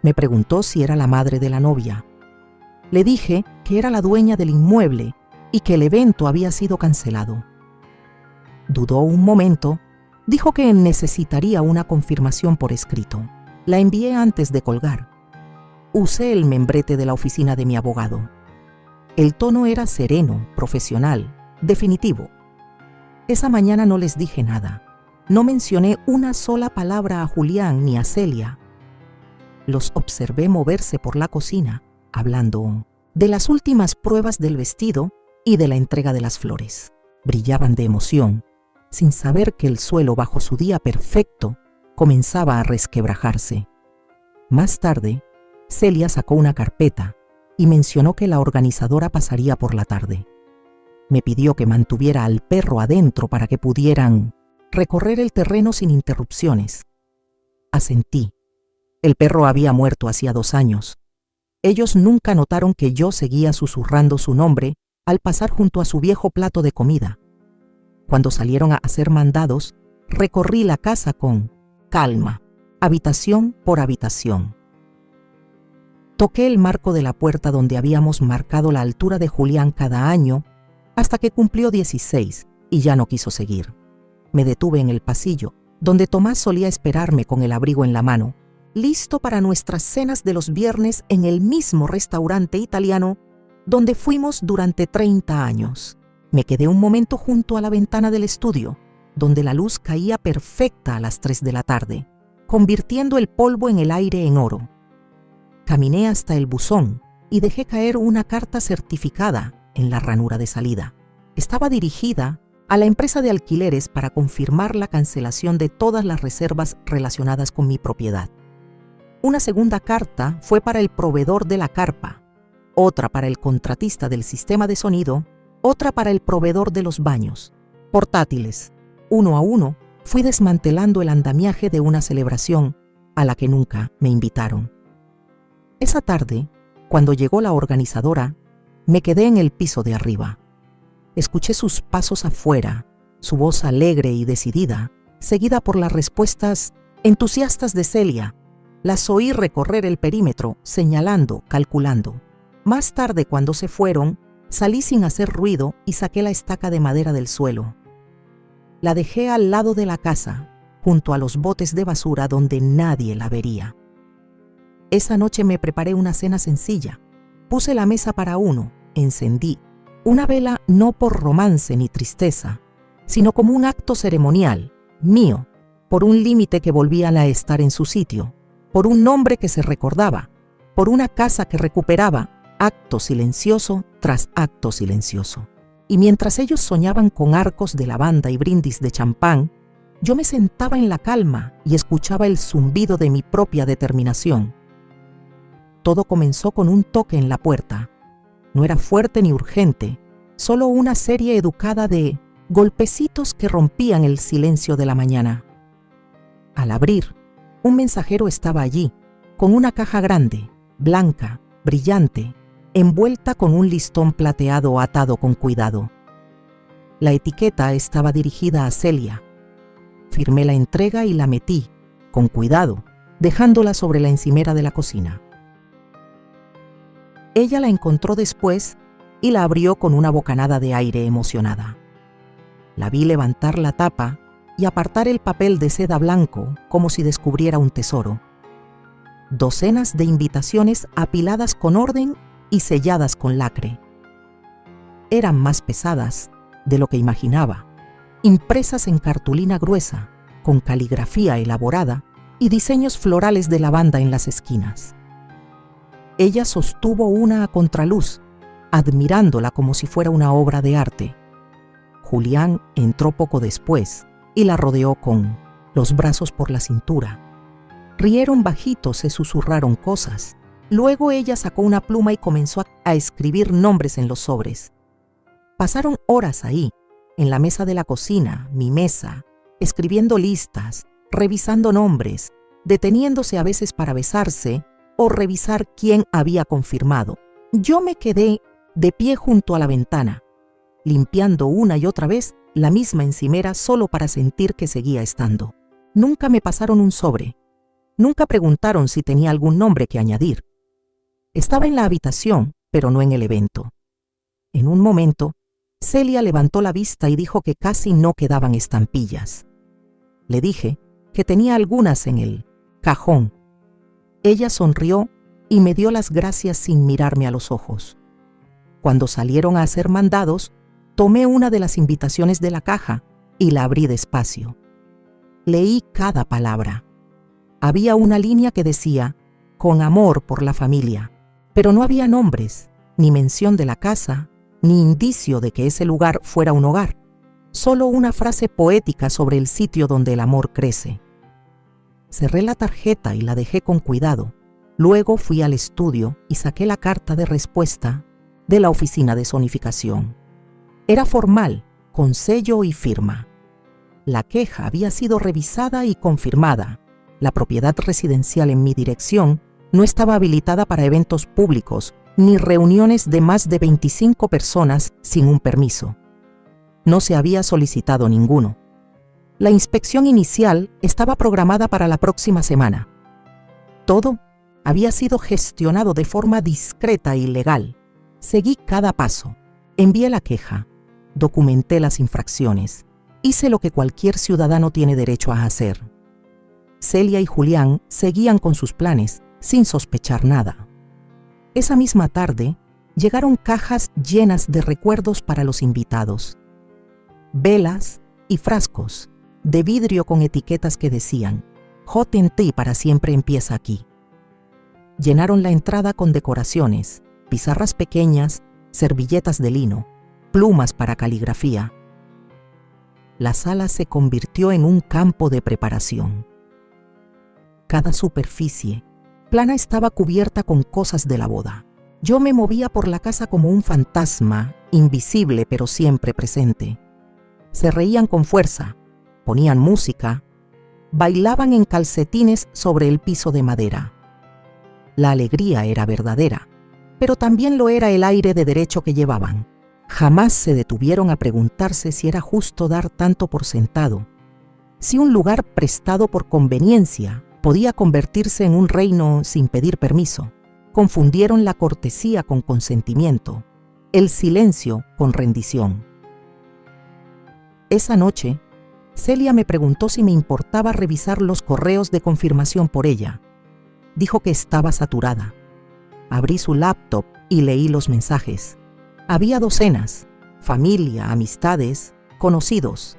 Me preguntó si era la madre de la novia. Le dije que era la dueña del inmueble y que el evento había sido cancelado. Dudó un momento, dijo que necesitaría una confirmación por escrito. La envié antes de colgar. Usé el membrete de la oficina de mi abogado. El tono era sereno, profesional, definitivo. Esa mañana no les dije nada. No mencioné una sola palabra a Julián ni a Celia. Los observé moverse por la cocina, hablando de las últimas pruebas del vestido y de la entrega de las flores. Brillaban de emoción, sin saber que el suelo bajo su día perfecto comenzaba a resquebrajarse. Más tarde, Celia sacó una carpeta y mencionó que la organizadora pasaría por la tarde. Me pidió que mantuviera al perro adentro para que pudieran recorrer el terreno sin interrupciones. Asentí. El perro había muerto hacía 2 años. Ellos nunca notaron que yo seguía susurrando su nombre al pasar junto a su viejo plato de comida. Cuando salieron a hacer mandados, recorrí la casa con calma, habitación por habitación. Toqué el marco de la puerta donde habíamos marcado la altura de Julián cada año hasta que cumplió 16 y ya no quiso seguir. Me detuve en el pasillo, donde Tomás solía esperarme con el abrigo en la mano, listo para nuestras cenas de los viernes en el mismo restaurante italiano donde fuimos durante 30 años. Me quedé un momento junto a la ventana del estudio, donde la luz caía perfecta a las 3 de la tarde, convirtiendo el polvo en el aire en oro. Caminé hasta el buzón y dejé caer una carta certificada en la ranura de salida. Estaba dirigida a la empresa de alquileres para confirmar la cancelación de todas las reservas relacionadas con mi propiedad. Una segunda carta fue para el proveedor de la carpa, otra para el contratista del sistema de sonido, otra para el proveedor de los baños. Portátiles. Uno a uno, fui desmantelando el andamiaje de una celebración a la que nunca me invitaron. Esa tarde, cuando llegó la organizadora, me quedé en el piso de arriba. Escuché sus pasos afuera, su voz alegre y decidida, seguida por las respuestas entusiastas de Celia. Las oí recorrer el perímetro, señalando, calculando. Más tarde, cuando se fueron, salí sin hacer ruido y saqué la estaca de madera del suelo. La dejé al lado de la casa, junto a los botes de basura donde nadie la vería. Esa noche me preparé una cena sencilla. Puse la mesa para uno, encendí una vela no por romance ni tristeza, sino como un acto ceremonial, mío, por un límite que volvía a estar en su sitio, por un nombre que se recordaba, por una casa que recuperaba, acto silencioso tras acto silencioso. Y mientras ellos soñaban con arcos de lavanda y brindis de champán, yo me sentaba en la calma y escuchaba el zumbido de mi propia determinación. Todo comenzó con un toque en la puerta. No era fuerte ni urgente, solo una serie educada de golpecitos que rompían el silencio de la mañana. Al abrir, un mensajero estaba allí, con una caja grande, blanca, brillante, envuelta con un listón plateado atado con cuidado. La etiqueta estaba dirigida a Celia. Firmé la entrega y la metí, con cuidado, dejándola sobre la encimera de la cocina. Ella la encontró después y la abrió con una bocanada de aire emocionada. La vi levantar la tapa y apartar el papel de seda blanco como si descubriera un tesoro. Docenas de invitaciones apiladas con orden y selladas con lacre. Eran más pesadas de lo que imaginaba, impresas en cartulina gruesa, con caligrafía elaborada y diseños florales de lavanda en las esquinas. Ella sostuvo una a contraluz, admirándola como si fuera una obra de arte. Julián entró poco después y la rodeó con los brazos por la cintura. Rieron bajito, se susurraron cosas. Luego ella sacó una pluma y comenzó a escribir nombres en los sobres. Pasaron horas ahí, en la mesa de la cocina, mi mesa, escribiendo listas, revisando nombres, deteniéndose a veces para besarse o revisar quién había confirmado. Yo me quedé de pie junto a la ventana, limpiando una y otra vez la misma encimera solo para sentir que seguía estando. Nunca me pasaron un sobre. Nunca preguntaron si tenía algún nombre que añadir. Estaba en la habitación, pero no en el evento. En un momento, Celia levantó la vista y dijo que casi no quedaban estampillas. Le dije que tenía algunas en el cajón. Ella sonrió y me dio las gracias sin mirarme a los ojos. Cuando salieron a hacer mandados, tomé una de las invitaciones de la caja y la abrí despacio. Leí cada palabra. Había una línea que decía, con amor por la familia, pero no había nombres, ni mención de la casa, ni indicio de que ese lugar fuera un hogar, solo una frase poética sobre el sitio donde el amor crece. Cerré la tarjeta y la dejé con cuidado. Luego fui al estudio y saqué la carta de respuesta de la oficina de zonificación. Era formal, con sello y firma. La queja había sido revisada y confirmada. La propiedad residencial en mi dirección no estaba habilitada para eventos públicos ni reuniones de más de 25 personas sin un permiso. No se había solicitado ninguno. La inspección inicial estaba programada para la próxima semana. Todo había sido gestionado de forma discreta y legal. Seguí cada paso. Envié la queja. Documenté las infracciones. Hice lo que cualquier ciudadano tiene derecho a hacer. Celia y Julián seguían con sus planes, sin sospechar nada. Esa misma tarde, llegaron cajas llenas de recuerdos para los invitados. Velas y frascos de vidrio con etiquetas que decían J&T para siempre empieza aquí. Llenaron la entrada con decoraciones, pizarras pequeñas, servilletas de lino, plumas para caligrafía. La sala se convirtió en un campo de preparación. Cada superficie plana estaba cubierta con cosas de la boda. Yo me movía por la casa como un fantasma, invisible pero siempre presente. Se reían con fuerza, ponían música, bailaban en calcetines sobre el piso de madera. La alegría era verdadera, pero también lo era el aire de derecho que llevaban. Jamás se detuvieron a preguntarse si era justo dar tanto por sentado, si un lugar prestado por conveniencia podía convertirse en un reino sin pedir permiso. Confundieron la cortesía con consentimiento, el silencio con rendición. Esa noche, Celia me preguntó si me importaba revisar los correos de confirmación por ella. Dijo que estaba saturada. Abrí su laptop y leí los mensajes. Había docenas, familia, amistades, conocidos.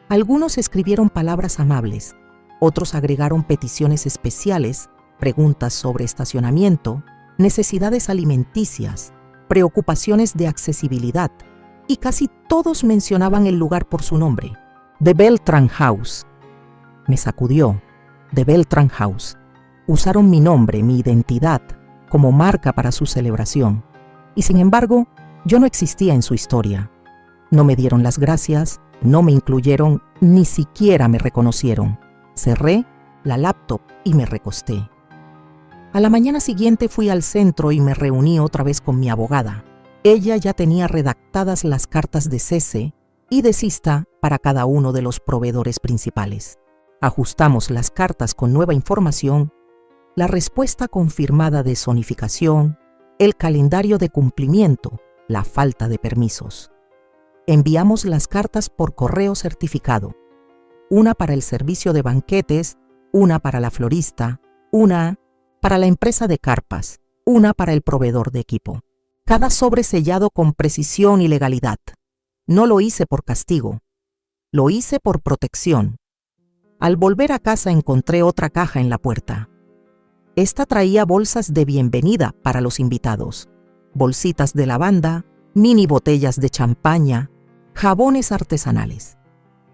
Algunos escribieron palabras amables, otros agregaron peticiones especiales, preguntas sobre estacionamiento, necesidades alimenticias, preocupaciones de accesibilidad, y casi todos mencionaban el lugar por su nombre, The Beltran House. Me sacudió, The Beltran House. Usaron mi nombre, mi identidad, como marca para su celebración, y sin embargo, yo no existía en su historia. No me dieron las gracias, no me incluyeron, ni siquiera me reconocieron. Cerré la laptop y me recosté. A la mañana siguiente fui al centro y me reuní otra vez con mi abogada. Ella ya tenía redactadas las cartas de cese y desista para cada uno de los proveedores principales. Ajustamos las cartas con nueva información, la respuesta confirmada de zonificación, el calendario de cumplimiento, la falta de permisos. Enviamos las cartas por correo certificado. Una para el servicio de banquetes, una para la florista, una para la empresa de carpas, una para el proveedor de equipo. Cada sobre sellado con precisión y legalidad. No lo hice por castigo, lo hice por protección. Al volver a casa encontré otra caja en la puerta. Esta traía bolsas de bienvenida para los invitados, bolsitas de lavanda, mini botellas de champaña, jabones artesanales,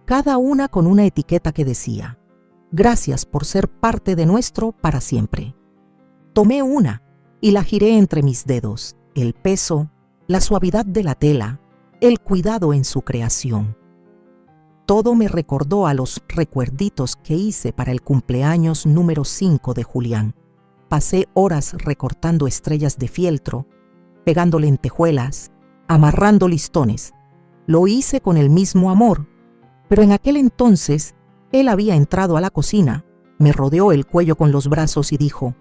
cada una con una etiqueta que decía: gracias por ser parte de nuestro para siempre. Tomé una y la giré entre mis dedos, el peso, la suavidad de la tela, el cuidado en su creación. Todo me recordó a los recuerditos que hice para el cumpleaños número 5 de Julián. Pasé horas recortando estrellas de fieltro, pegando lentejuelas, amarrando listones. Lo hice con el mismo amor, pero en aquel entonces él había entrado a la cocina, me rodeó el cuello con los brazos y dijo: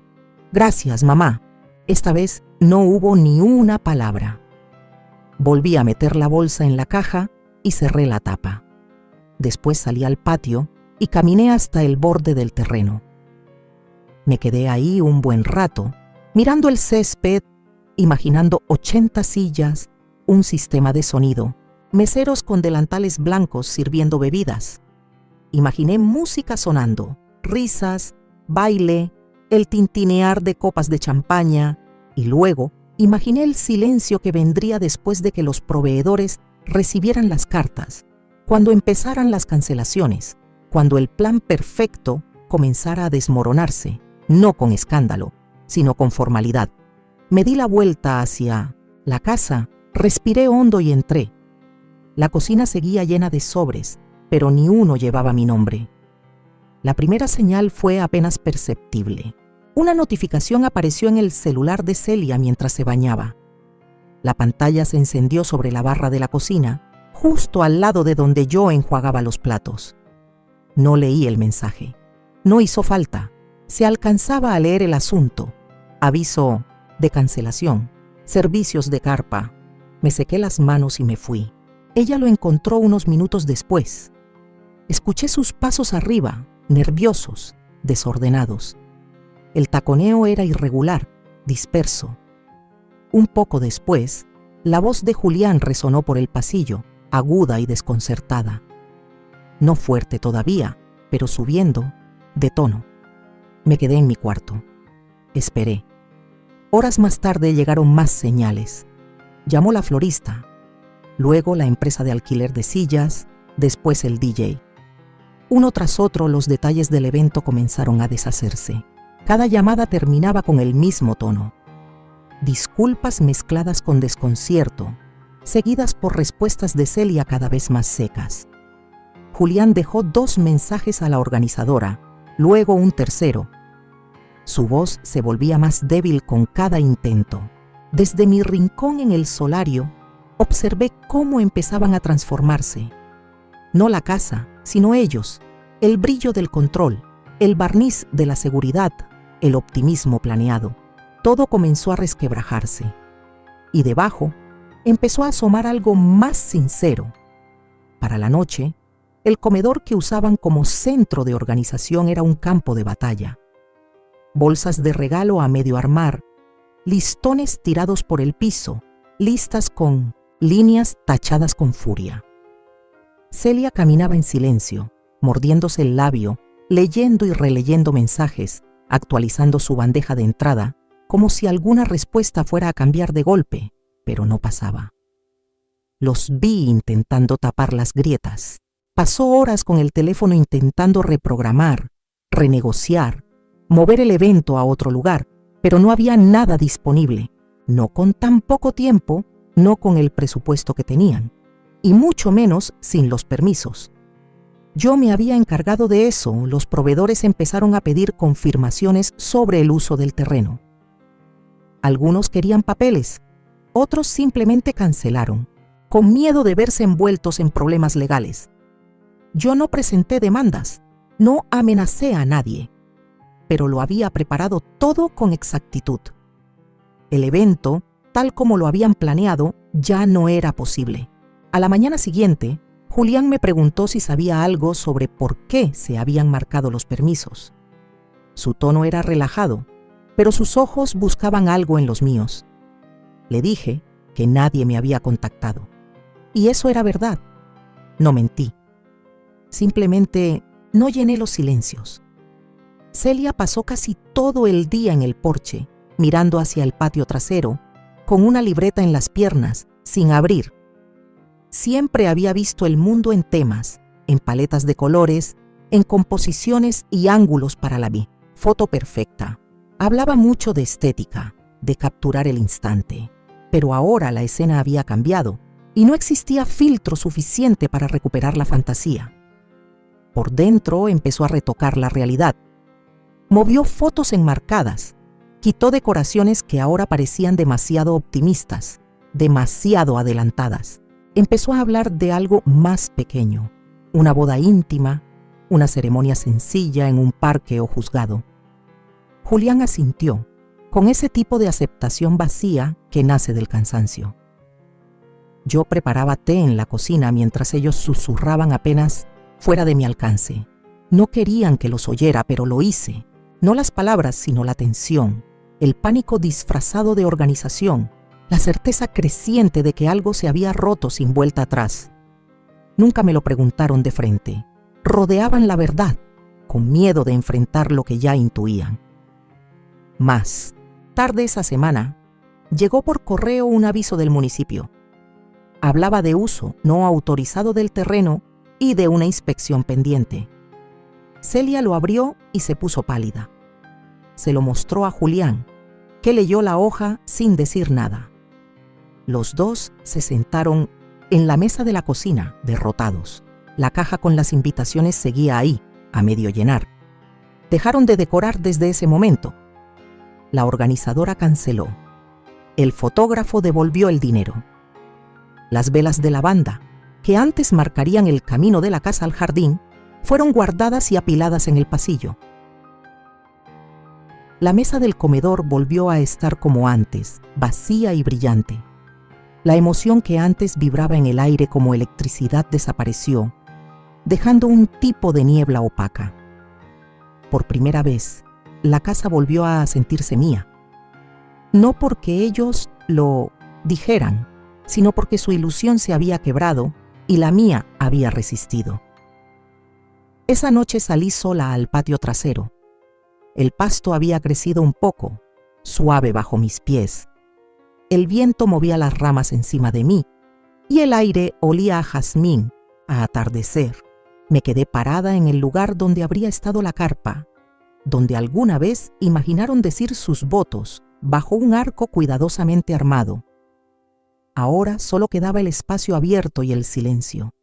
gracias, mamá. Esta vez no hubo ni una palabra. Volví a meter la bolsa en la caja y cerré la tapa. Después salí al patio y caminé hasta el borde del terreno. Me quedé ahí un buen rato, mirando el césped, imaginando 80 sillas, un sistema de sonido, meseros con delantales blancos sirviendo bebidas. Imaginé música sonando, risas, baile, el tintinear de copas de champaña, y luego imaginé el silencio que vendría después de que los proveedores recibieran las cartas, cuando empezaran las cancelaciones, cuando el plan perfecto comenzara a desmoronarse, no con escándalo, sino con formalidad. Me di la vuelta hacia la casa, respiré hondo y entré. La cocina seguía llena de sobres, pero ni uno llevaba mi nombre. La primera señal fue apenas perceptible. Una notificación apareció en el celular de Celia mientras se bañaba. La pantalla se encendió sobre la barra de la cocina, justo al lado de donde yo enjuagaba los platos. No leí el mensaje. No hizo falta. Se alcanzaba a leer el asunto. Aviso de cancelación. Servicios de carpa. Me sequé las manos y me fui. Ella lo encontró unos minutos después. Escuché sus pasos arriba, nerviosos, desordenados. El taconeo era irregular, disperso. Un poco después, la voz de Julián resonó por el pasillo, aguda y desconcertada. No fuerte todavía, pero subiendo, de tono. Me quedé en mi cuarto. Esperé. Horas más tarde llegaron más señales. Llamó la florista, luego la empresa de alquiler de sillas, después el DJ. Uno tras otro los detalles del evento comenzaron a deshacerse. Cada llamada terminaba con el mismo tono. Disculpas mezcladas con desconcierto, seguidas por respuestas de Celia cada vez más secas. Julián dejó 2 mensajes a la organizadora, luego un tercero. Su voz se volvía más débil con cada intento. Desde mi rincón en el solario, observé cómo empezaban a transformarse. No la casa, sino ellos, el brillo del control, el barniz de la seguridad, el optimismo planeado. Todo comenzó a resquebrajarse. Y debajo empezó a asomar algo más sincero. Para la noche, el comedor que usaban como centro de organización era un campo de batalla. Bolsas de regalo a medio armar, listones tirados por el piso, listas con líneas tachadas con furia. Celia caminaba en silencio, mordiéndose el labio, leyendo y releyendo mensajes, actualizando su bandeja de entrada, como si alguna respuesta fuera a cambiar de golpe, pero no pasaba. Los vi intentando tapar las grietas. Pasó horas con el teléfono intentando reprogramar, renegociar, mover el evento a otro lugar, pero no había nada disponible, no con tan poco tiempo, no con el presupuesto que tenían, y mucho menos sin los permisos. Yo me había encargado de eso. Los proveedores empezaron a pedir confirmaciones sobre el uso del terreno. Algunos querían papeles, otros simplemente cancelaron, con miedo de verse envueltos en problemas legales. Yo no presenté demandas, no amenacé a nadie, pero lo había preparado todo con exactitud. El evento, tal como lo habían planeado, ya no era posible. A la mañana siguiente, Julián me preguntó si sabía algo sobre por qué se habían marcado los permisos. Su tono era relajado, pero sus ojos buscaban algo en los míos. Le dije que nadie me había contactado. Y eso era verdad. No mentí. Simplemente no llené los silencios. Celia pasó casi todo el día en el porche, mirando hacia el patio trasero, con una libreta en las piernas, sin abrir. Siempre había visto el mundo en temas, en paletas de colores, en composiciones y ángulos para la foto perfecta. Hablaba mucho de estética, de capturar el instante. Pero ahora la escena había cambiado y no existía filtro suficiente para recuperar la fantasía. Por dentro empezó a retocar la realidad. Movió fotos enmarcadas, quitó decoraciones que ahora parecían demasiado optimistas, demasiado adelantadas. Empezó a hablar de algo más pequeño, una boda íntima, una ceremonia sencilla en un parque o juzgado. Julián asintió, con ese tipo de aceptación vacía que nace del cansancio. Yo preparaba té en la cocina mientras ellos susurraban apenas fuera de mi alcance. No querían que los oyera, pero lo hice. No las palabras, sino la tensión, el pánico disfrazado de organización, la certeza creciente de que algo se había roto sin vuelta atrás. Nunca me lo preguntaron de frente. Rodeaban la verdad, con miedo de enfrentar lo que ya intuían. Más tarde esa semana, llegó por correo un aviso del municipio. Hablaba de uso no autorizado del terreno y de una inspección pendiente. Celia lo abrió y se puso pálida. Se lo mostró a Julián, que leyó la hoja sin decir nada. Los dos se sentaron en la mesa de la cocina, derrotados. La caja con las invitaciones seguía ahí, a medio llenar. Dejaron de decorar desde ese momento. La organizadora canceló. El fotógrafo devolvió el dinero. Las velas de lavanda, que antes marcarían el camino de la casa al jardín, fueron guardadas y apiladas en el pasillo. La mesa del comedor volvió a estar como antes, vacía y brillante. La emoción que antes vibraba en el aire como electricidad desapareció, dejando un tipo de niebla opaca. Por primera vez, la casa volvió a sentirse mía. No porque ellos lo dijeran, sino porque su ilusión se había quebrado y la mía había resistido. Esa noche salí sola al patio trasero. El pasto había crecido un poco, suave bajo mis pies. El viento movía las ramas encima de mí y el aire olía a jazmín, a atardecer. Me quedé parada en el lugar donde habría estado la carpa, donde alguna vez imaginaron decir sus votos bajo un arco cuidadosamente armado. Ahora solo quedaba el espacio abierto y el silencio.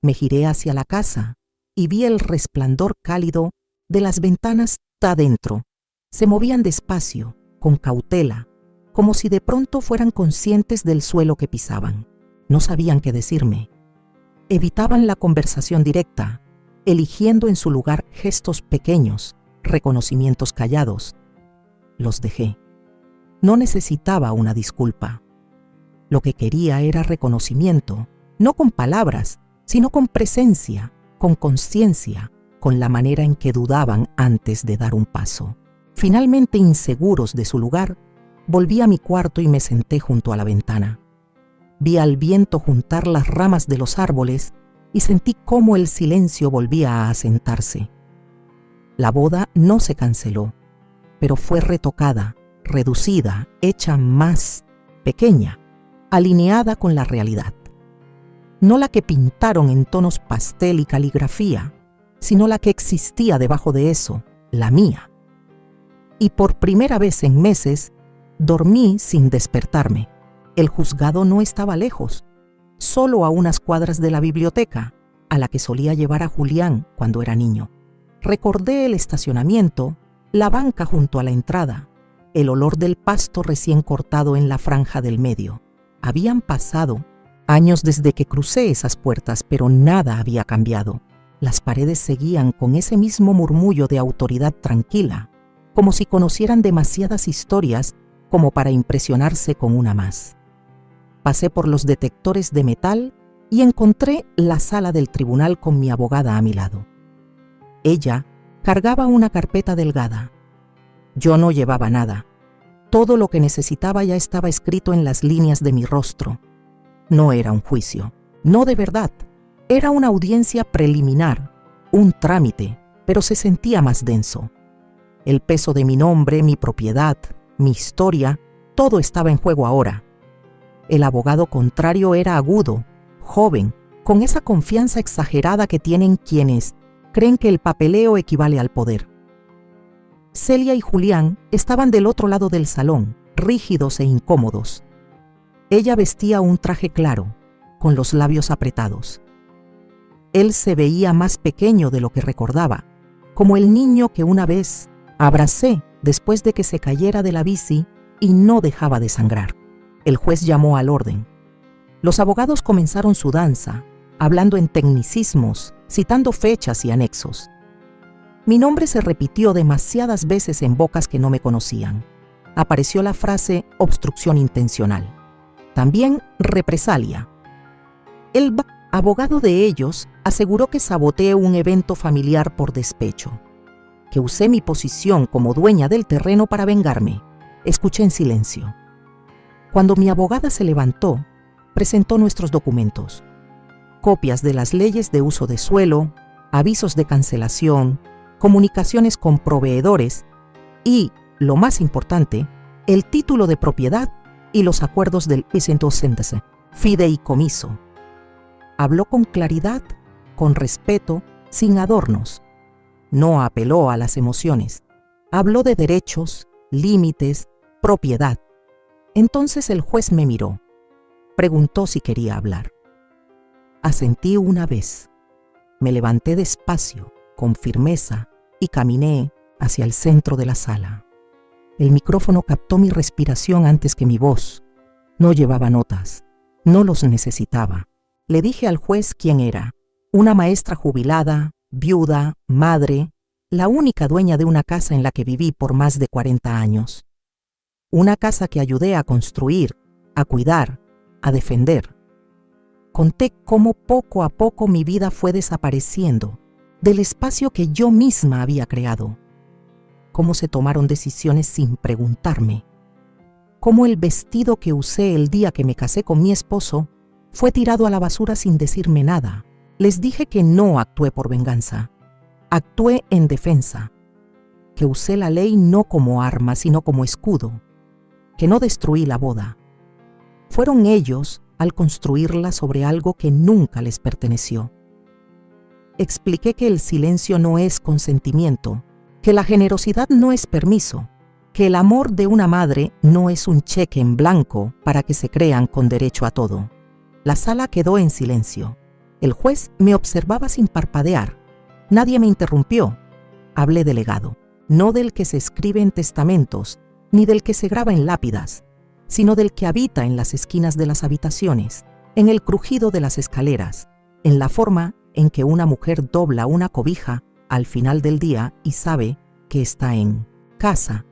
Me giré hacia la casa y vi el resplandor cálido de las ventanas adentro. Se movían despacio, con cautela, como si de pronto fueran conscientes del suelo que pisaban. No sabían qué decirme. Evitaban la conversación directa, eligiendo en su lugar gestos pequeños, reconocimientos callados. Los dejé. No necesitaba una disculpa. Lo que quería era reconocimiento, no con palabras, sino con presencia, con conciencia, con la manera en que dudaban antes de dar un paso. Finalmente, inseguros de su lugar, volví a mi cuarto y me senté junto a la ventana. Vi al viento juntar las ramas de los árboles y sentí cómo el silencio volvía a asentarse. La boda no se canceló, pero fue retocada, reducida, hecha más pequeña, alineada con la realidad. No la que pintaron en tonos pastel y caligrafía, sino la que existía debajo de eso, la mía. Y por primera vez en meses, dormí sin despertarme. El juzgado no estaba lejos, solo a unas cuadras de la biblioteca, a la que solía llevar a Julián cuando era niño. Recordé el estacionamiento, la banca junto a la entrada, el olor del pasto recién cortado en la franja del medio. Habían pasado años desde que crucé esas puertas, pero nada había cambiado. Las paredes seguían con ese mismo murmullo de autoridad tranquila, como si conocieran demasiadas historias como para impresionarse con una más. Pasé por los detectores de metal y encontré la sala del tribunal con mi abogada a mi lado. Ella cargaba una carpeta delgada. Yo no llevaba nada. Todo lo que necesitaba ya estaba escrito en las líneas de mi rostro. No era un juicio, no de verdad. Era una audiencia preliminar, un trámite, pero se sentía más denso. El peso de mi nombre, mi propiedad, mi historia, todo estaba en juego ahora. El abogado contrario era agudo, joven, con esa confianza exagerada que tienen quienes creen que el papeleo equivale al poder. Celia y Julián estaban del otro lado del salón, rígidos e incómodos. Ella vestía un traje claro, con los labios apretados. Él se veía más pequeño de lo que recordaba, como el niño que una vez abracé después de que se cayera de la bici y no dejaba de sangrar. El juez llamó al orden. Los abogados comenzaron su danza, hablando en tecnicismos, citando fechas y anexos. Mi nombre se repitió demasiadas veces en bocas que no me conocían. Apareció la frase obstrucción intencional. También represalia. El abogado de ellos aseguró que saboteé un evento familiar por despecho, que usé mi posición como dueña del terreno para vengarme. Escuché en silencio. Cuando mi abogada se levantó, presentó nuestros documentos. Copias de las leyes de uso de suelo, avisos de cancelación, comunicaciones con proveedores y, lo más importante, el título de propiedad y los acuerdos del fideicomiso. Habló con claridad, con respeto, sin adornos. No apeló a las emociones. Habló de derechos, límites, propiedad. Entonces el juez me miró. Preguntó si quería hablar. Asentí una vez. Me levanté despacio, con firmeza, y caminé hacia el centro de la sala. El micrófono captó mi respiración antes que mi voz. No llevaba notas. No los necesitaba. Le dije al juez quién era. Una maestra jubilada, viuda, madre, la única dueña de una casa en la que viví por más de 40 años. Una casa que ayudé a construir, a cuidar, a defender. Conté cómo poco a poco mi vida fue desapareciendo del espacio que yo misma había creado. Cómo se tomaron decisiones sin preguntarme. Cómo el vestido que usé el día que me casé con mi esposo fue tirado a la basura sin decirme nada. Les dije que no actué por venganza. Actué en defensa. Que usé la ley no como arma, sino como escudo. Que no destruí la boda. Fueron ellos al construirla sobre algo que nunca les perteneció. Expliqué que el silencio no es consentimiento, que la generosidad no es permiso, que el amor de una madre no es un cheque en blanco para que se crean con derecho a todo. La sala quedó en silencio. El juez me observaba sin parpadear. Nadie me interrumpió. Hablé del legado, no del que se escribe en testamentos, ni del que se graba en lápidas, sino del que habita en las esquinas de las habitaciones, en el crujido de las escaleras, en la forma en que una mujer dobla una cobija al final del día y sabe que está en casa.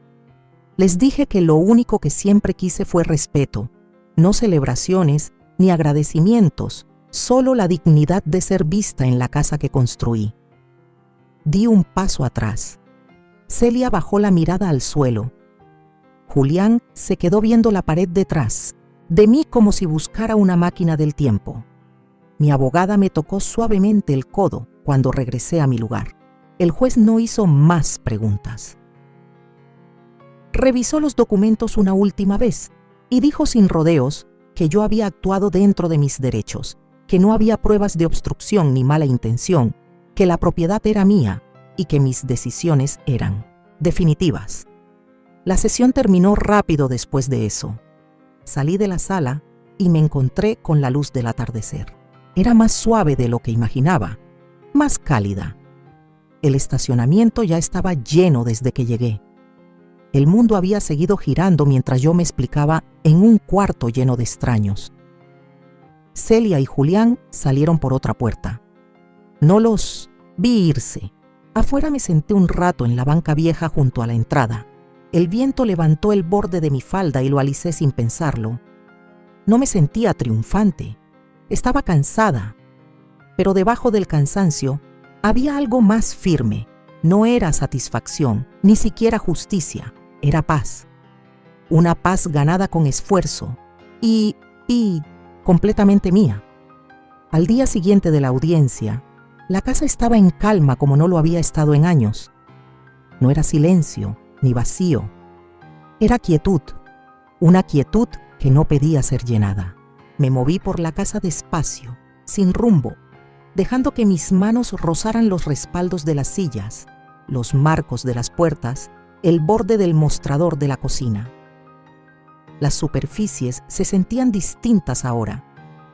Les dije que lo único que siempre quise fue respeto, no celebraciones ni agradecimientos, solo la dignidad de ser vista en la casa que construí. Di un paso atrás. Celia bajó la mirada al suelo. Julián se quedó viendo la pared detrás de mí como si buscara una máquina del tiempo. Mi abogada me tocó suavemente el codo cuando regresé a mi lugar. El juez no hizo más preguntas. Revisó los documentos una última vez y dijo sin rodeos que yo había actuado dentro de mis derechos, que no había pruebas de obstrucción ni mala intención, que la propiedad era mía y que mis decisiones eran definitivas. La sesión terminó rápido después de eso. Salí de la sala y me encontré con la luz del atardecer. Era más suave de lo que imaginaba, más cálida. El estacionamiento ya estaba lleno desde que llegué. El mundo había seguido girando mientras yo me explicaba en un cuarto lleno de extraños. Celia y Julián salieron por otra puerta. No los vi irse. Afuera me senté un rato en la banca vieja junto a la entrada. El viento levantó el borde de mi falda y lo alicé sin pensarlo. No me sentía triunfante. Estaba cansada. Pero debajo del cansancio había algo más firme. No era satisfacción, ni siquiera justicia. Era paz. Una paz ganada con esfuerzo y completamente mía. Al día siguiente de la audiencia, la casa estaba en calma como no lo había estado en años. No era silencio ni vacío. Era quietud, una quietud que no pedía ser llenada. Me moví por la casa despacio, sin rumbo, dejando que mis manos rozaran los respaldos de las sillas, los marcos de las puertas, el borde del mostrador de la cocina. Las superficies se sentían distintas ahora,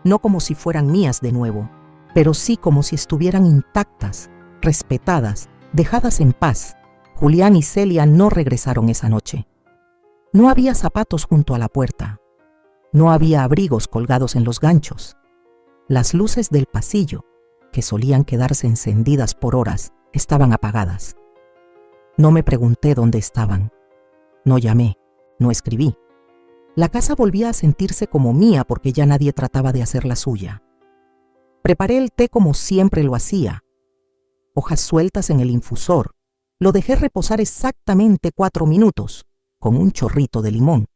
no como si fueran mías de nuevo, pero sí como si estuvieran intactas, respetadas, dejadas en paz. Julián y Celia no regresaron esa noche. No había zapatos junto a la puerta. No había abrigos colgados en los ganchos. Las luces del pasillo, que solían quedarse encendidas por horas, estaban apagadas. No me pregunté dónde estaban. No llamé, no escribí. La casa volvía a sentirse como mía porque ya nadie trataba de hacer la suya. Preparé el té como siempre lo hacía. Hojas sueltas en el infusor. Lo dejé reposar exactamente 4 minutos, con un chorrito de limón.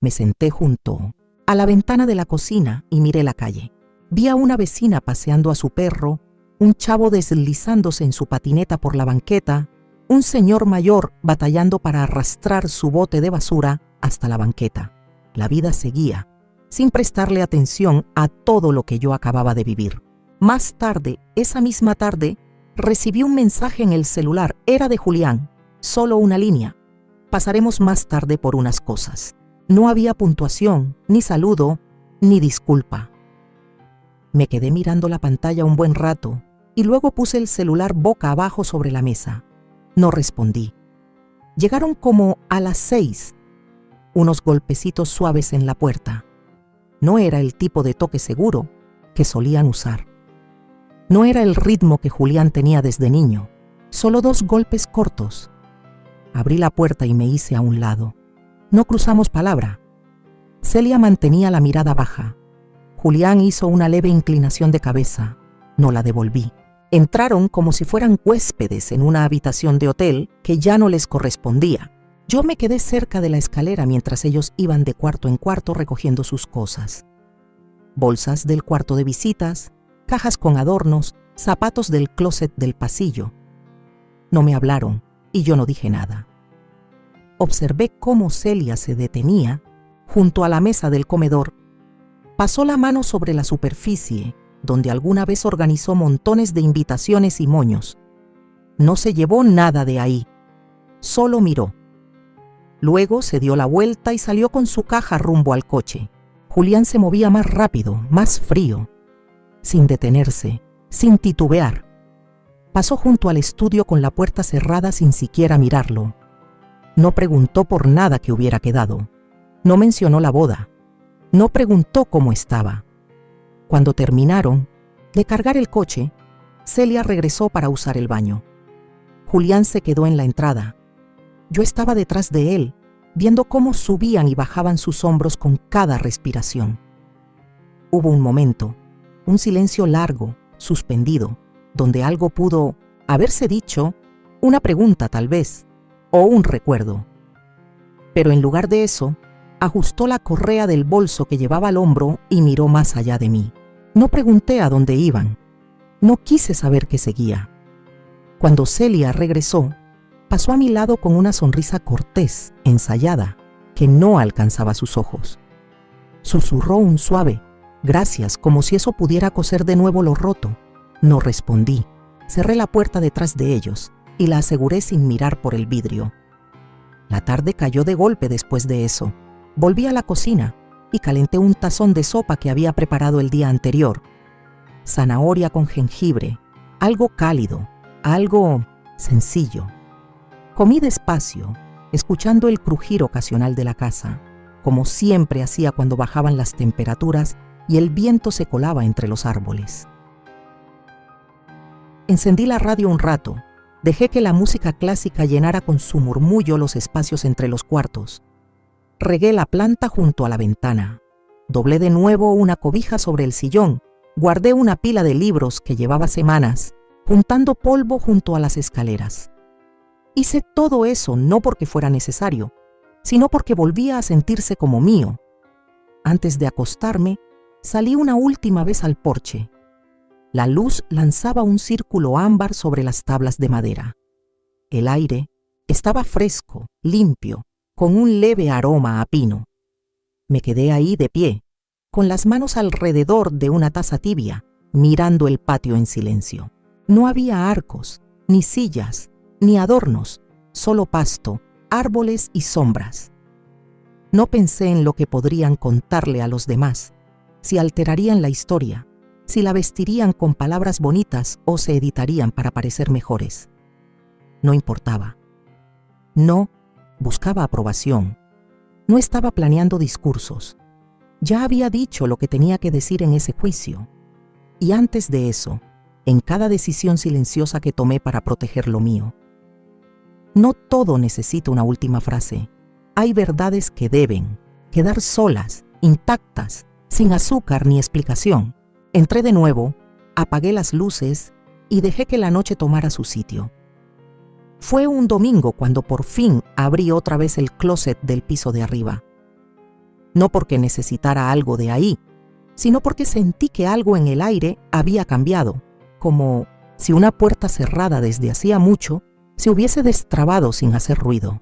Me senté junto a la ventana de la cocina y miré la calle. Vi a una vecina paseando a su perro, un chavo deslizándose en su patineta por la banqueta, un señor mayor batallando para arrastrar su bote de basura hasta la banqueta. La vida seguía, sin prestarle atención a todo lo que yo acababa de vivir. Más tarde, esa misma tarde, recibí un mensaje en el celular. Era de Julián, solo una línea. Pasaremos más tarde por unas cosas. No había puntuación, ni saludo, ni disculpa. Me quedé mirando la pantalla un buen rato y luego puse el celular boca abajo sobre la mesa. No respondí. Llegaron como a las 6, unos golpecitos suaves en la puerta. No era el tipo de toque seguro que solían usar. No era el ritmo que Julián tenía desde niño, solo 2 golpes cortos. Abrí la puerta y me hice a un lado. No cruzamos palabra. Celia mantenía la mirada baja. Julián hizo una leve inclinación de cabeza. No la devolví. Entraron como si fueran huéspedes en una habitación de hotel que ya no les correspondía. Yo me quedé cerca de la escalera mientras ellos iban de cuarto en cuarto recogiendo sus cosas. Bolsas del cuarto de visitas, cajas con adornos, zapatos del closet del pasillo. No me hablaron y yo no dije nada. Observé cómo Celia se detenía junto a la mesa del comedor. Pasó la mano sobre la superficie donde alguna vez organizó montones de invitaciones y moños. No se llevó nada de ahí, solo miró. Luego se dio la vuelta y salió con su caja rumbo al coche. Julián se movía más rápido, más frío, sin detenerse, sin titubear. Pasó junto al estudio con la puerta cerrada sin siquiera mirarlo. No preguntó por nada que hubiera quedado. No mencionó la boda. No preguntó cómo estaba. Cuando terminaron de cargar el coche, Celia regresó para usar el baño. Julián se quedó en la entrada. Yo estaba detrás de él, viendo cómo subían y bajaban sus hombros con cada respiración. Hubo un momento, un silencio largo, suspendido, donde algo pudo haberse dicho, una pregunta tal vez, o un recuerdo. Pero en lugar de eso, ajustó la correa del bolso que llevaba al hombro y miró más allá de mí. No pregunté a dónde iban. No quise saber qué seguía. Cuando Celia regresó, pasó a mi lado con una sonrisa cortés, ensayada, que no alcanzaba sus ojos. Susurró un suave «Gracias», como si eso pudiera coser de nuevo lo roto. No respondí. Cerré la puerta detrás de ellos y la aseguré sin mirar por el vidrio. La tarde cayó de golpe después de eso. Volví a la cocina y calenté un tazón de sopa que había preparado el día anterior. Zanahoria con jengibre, algo cálido, algo sencillo. Comí despacio, escuchando el crujir ocasional de la casa, como siempre hacía cuando bajaban las temperaturas y el viento se colaba entre los árboles. Encendí la radio un rato, Dejé que la música clásica llenara con su murmullo los espacios entre los cuartos. Regué la planta junto a la ventana. Doblé de nuevo una cobija sobre el sillón. Guardé una pila de libros que llevaba semanas, juntando polvo junto a las escaleras. Hice todo eso no porque fuera necesario, sino porque volvía a sentirse como mío. Antes de acostarme, salí una última vez al porche. La luz lanzaba un círculo ámbar sobre las tablas de madera. El aire estaba fresco, limpio, con un leve aroma a pino. Me quedé ahí de pie, con las manos alrededor de una taza tibia, mirando el patio en silencio. No había arcos, ni sillas, ni adornos, solo pasto, árboles y sombras. No pensé en lo que podrían contarle a los demás, si alterarían la historia, si la vestirían con palabras bonitas o se editarían para parecer mejores. No importaba. No buscaba aprobación. No estaba planeando discursos. Ya había dicho lo que tenía que decir en ese juicio. Y antes de eso, en cada decisión silenciosa que tomé para proteger lo mío. No todo necesita una última frase. Hay verdades que deben quedar solas, intactas, sin azúcar ni explicación. Entré de nuevo, apagué las luces y dejé que la noche tomara su sitio. Fue un domingo cuando por fin abrí otra vez el closet del piso de arriba. No porque necesitara algo de ahí, sino porque sentí que algo en el aire había cambiado, como si una puerta cerrada desde hacía mucho se hubiese destrabado sin hacer ruido.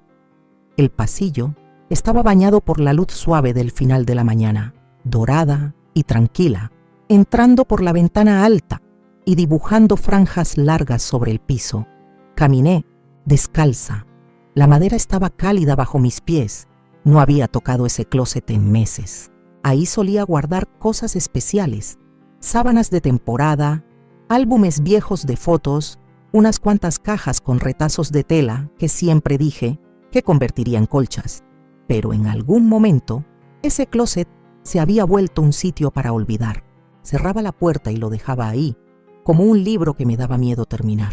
El pasillo estaba bañado por la luz suave del final de la mañana, dorada y tranquila, entrando por la ventana alta y dibujando franjas largas sobre el piso. Caminé, descalza. La madera estaba cálida bajo mis pies. No había tocado ese closet en meses. Ahí solía guardar cosas especiales, sábanas de temporada, álbumes viejos de fotos, unas cuantas cajas con retazos de tela que siempre dije que convertiría en colchas. Pero en algún momento, ese closet se había vuelto un sitio para olvidar. Cerraba la puerta y lo dejaba ahí, como un libro que me daba miedo terminar.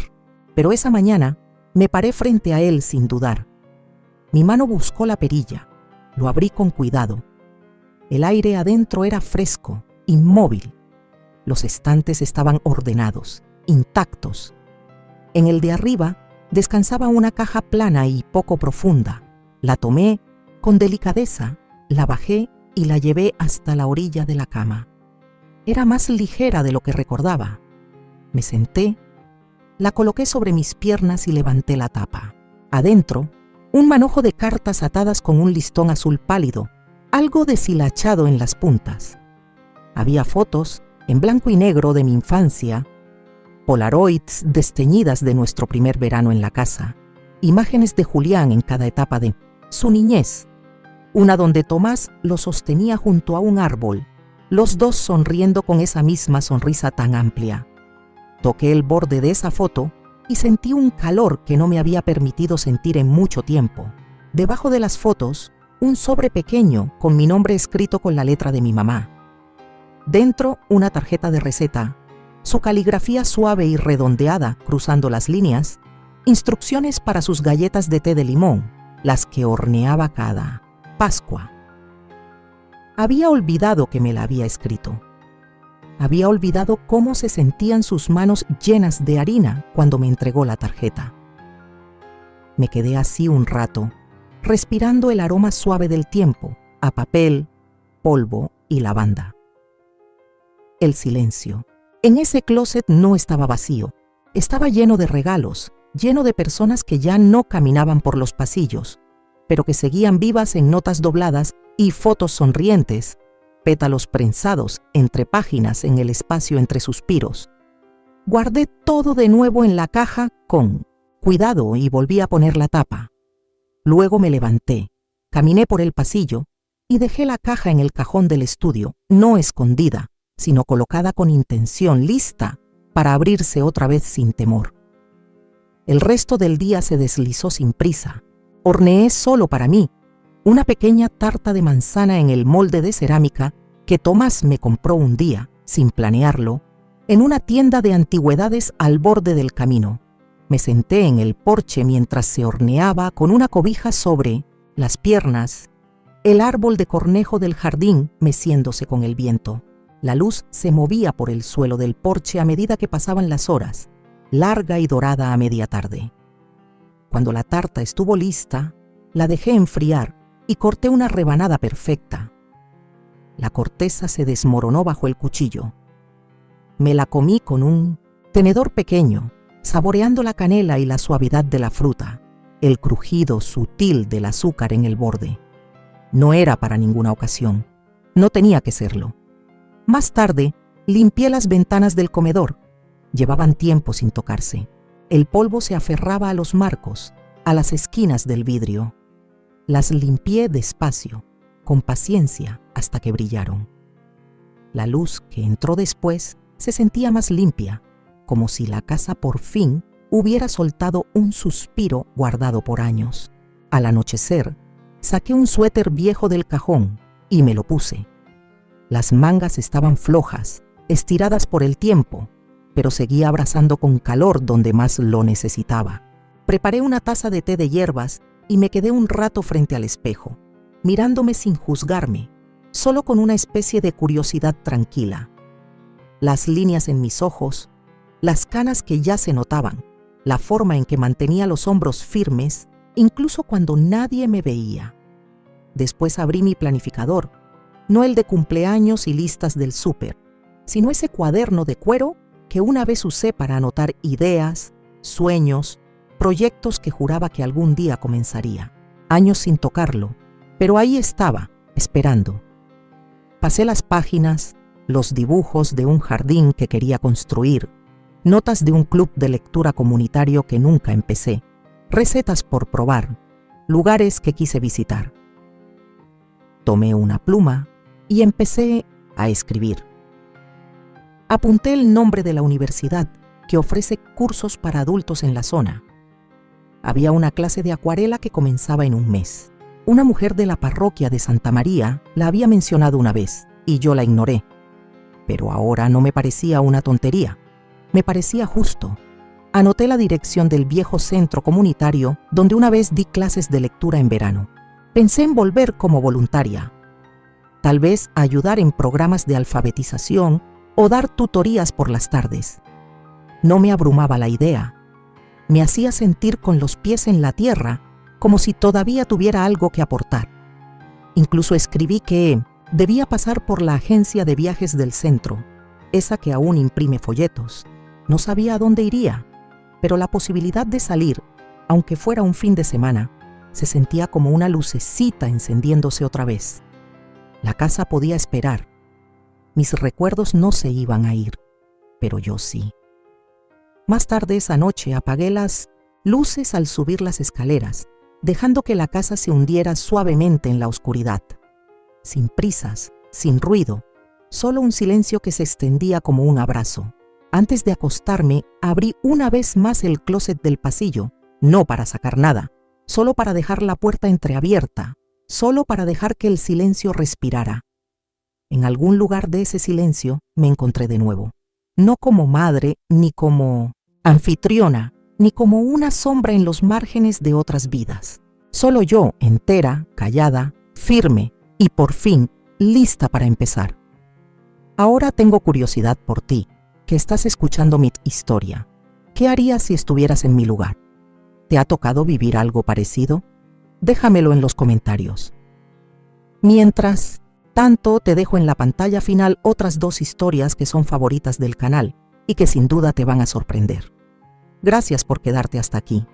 Pero esa mañana me paré frente a él sin dudar. Mi mano buscó la perilla, lo abrí con cuidado. El aire adentro era fresco, inmóvil. Los estantes estaban ordenados, intactos. En el de arriba descansaba una caja plana y poco profunda. La tomé con delicadeza, la bajé y la llevé hasta la orilla de la cama. Era más ligera de lo que recordaba. Me senté, la coloqué sobre mis piernas y levanté la tapa. Adentro, un manojo de cartas atadas con un listón azul pálido, algo deshilachado en las puntas. Había fotos en blanco y negro de mi infancia, polaroids desteñidas de nuestro primer verano en la casa, imágenes de Julián en cada etapa de su niñez, una donde Tomás lo sostenía junto a un árbol, los dos sonriendo con esa misma sonrisa tan amplia. Toqué el borde de esa foto y sentí un calor que no me había permitido sentir en mucho tiempo. Debajo de las fotos, un sobre pequeño con mi nombre escrito con la letra de mi mamá. Dentro, una tarjeta de receta, su caligrafía suave y redondeada cruzando las líneas, instrucciones para sus galletas de té de limón, las que horneaba cada Pascua. Había olvidado que me la había escrito. Había olvidado cómo se sentían sus manos llenas de harina cuando me entregó la tarjeta. Me quedé así un rato, respirando el aroma suave del tiempo, a papel, polvo y lavanda. El silencio. En ese closet no estaba vacío, estaba lleno de regalos, lleno de personas que ya no caminaban por los pasillos, pero que seguían vivas en notas dobladas y fotos sonrientes, pétalos prensados entre páginas en el espacio entre suspiros. Guardé todo de nuevo en la caja con cuidado y volví a poner la tapa. Luego me levanté, caminé por el pasillo y dejé la caja en el cajón del estudio, no escondida, sino colocada con intención, lista para abrirse otra vez sin temor. El resto del día se deslizó sin prisa. Horneé solo para mí una pequeña tarta de manzana en el molde de cerámica que Tomás me compró un día, sin planearlo, en una tienda de antigüedades al borde del camino. Me senté en el porche mientras se horneaba con una cobija sobre las piernas, el árbol de cornejo del jardín meciéndose con el viento. La luz se movía por el suelo del porche a medida que pasaban las horas, larga y dorada a media tarde. Cuando la tarta estuvo lista, la dejé enfriar y corté una rebanada perfecta. La corteza se desmoronó bajo el cuchillo. Me la comí con un tenedor pequeño, saboreando la canela y la suavidad de la fruta, el crujido sutil del azúcar en el borde. No era para ninguna ocasión. No tenía que serlo. Más tarde, limpié las ventanas del comedor. Llevaban tiempo sin tocarse. El polvo se aferraba a los marcos, a las esquinas del vidrio. Las limpié despacio, con paciencia, hasta que brillaron. La luz que entró después se sentía más limpia, como si la casa por fin hubiera soltado un suspiro guardado por años. Al anochecer, saqué un suéter viejo del cajón y me lo puse. Las mangas estaban flojas, estiradas por el tiempo, pero seguía abrazando con calor donde más lo necesitaba. Preparé una taza de té de hierbas y me quedé un rato frente al espejo, mirándome sin juzgarme, solo con una especie de curiosidad tranquila. Las líneas en mis ojos, las canas que ya se notaban, la forma en que mantenía los hombros firmes, incluso cuando nadie me veía. Después abrí mi planificador, no el de cumpleaños y listas del súper, sino ese cuaderno de cuero que una vez usé para anotar ideas, sueños, proyectos que juraba que algún día comenzaría. Años sin tocarlo, pero ahí estaba, esperando. Pasé las páginas, los dibujos de un jardín que quería construir, notas de un club de lectura comunitario que nunca empecé, recetas por probar, lugares que quise visitar. Tomé una pluma y empecé a escribir. Apunté el nombre de la universidad que ofrece cursos para adultos en la zona. Había una clase de acuarela que comenzaba en un mes. Una mujer de la parroquia de Santa María la había mencionado una vez y yo la ignoré. Pero ahora no me parecía una tontería. Me parecía justo. Anoté la dirección del viejo centro comunitario donde una vez di clases de lectura en verano. Pensé en volver como voluntaria. Tal vez ayudar en programas de alfabetización o dar tutorías por las tardes. No me abrumaba la idea. Me hacía sentir con los pies en la tierra, como si todavía tuviera algo que aportar. Incluso escribí que debía pasar por la agencia de viajes del centro, esa que aún imprime folletos. No sabía a dónde iría, pero la posibilidad de salir, aunque fuera un fin de semana, se sentía como una lucecita encendiéndose otra vez. La casa podía esperar. Mis recuerdos no se iban a ir, pero yo sí. Más tarde esa noche apagué las luces al subir las escaleras, dejando que la casa se hundiera suavemente en la oscuridad. Sin prisas, sin ruido, solo un silencio que se extendía como un abrazo. Antes de acostarme, abrí una vez más el closet del pasillo, no para sacar nada, solo para dejar la puerta entreabierta, solo para dejar que el silencio respirara. En algún lugar de ese silencio me encontré de nuevo, no como madre, ni como anfitriona, ni como una sombra en los márgenes de otras vidas. Solo yo, entera, callada, firme y por fin lista para empezar. Ahora tengo curiosidad por ti, que estás escuchando mi historia. ¿Qué harías si estuvieras en mi lugar? ¿Te ha tocado vivir algo parecido? Déjamelo en los comentarios. Mientras tanto, te dejo en la pantalla final otras 2 historias que son favoritas del canal y que sin duda te van a sorprender. Gracias por quedarte hasta aquí.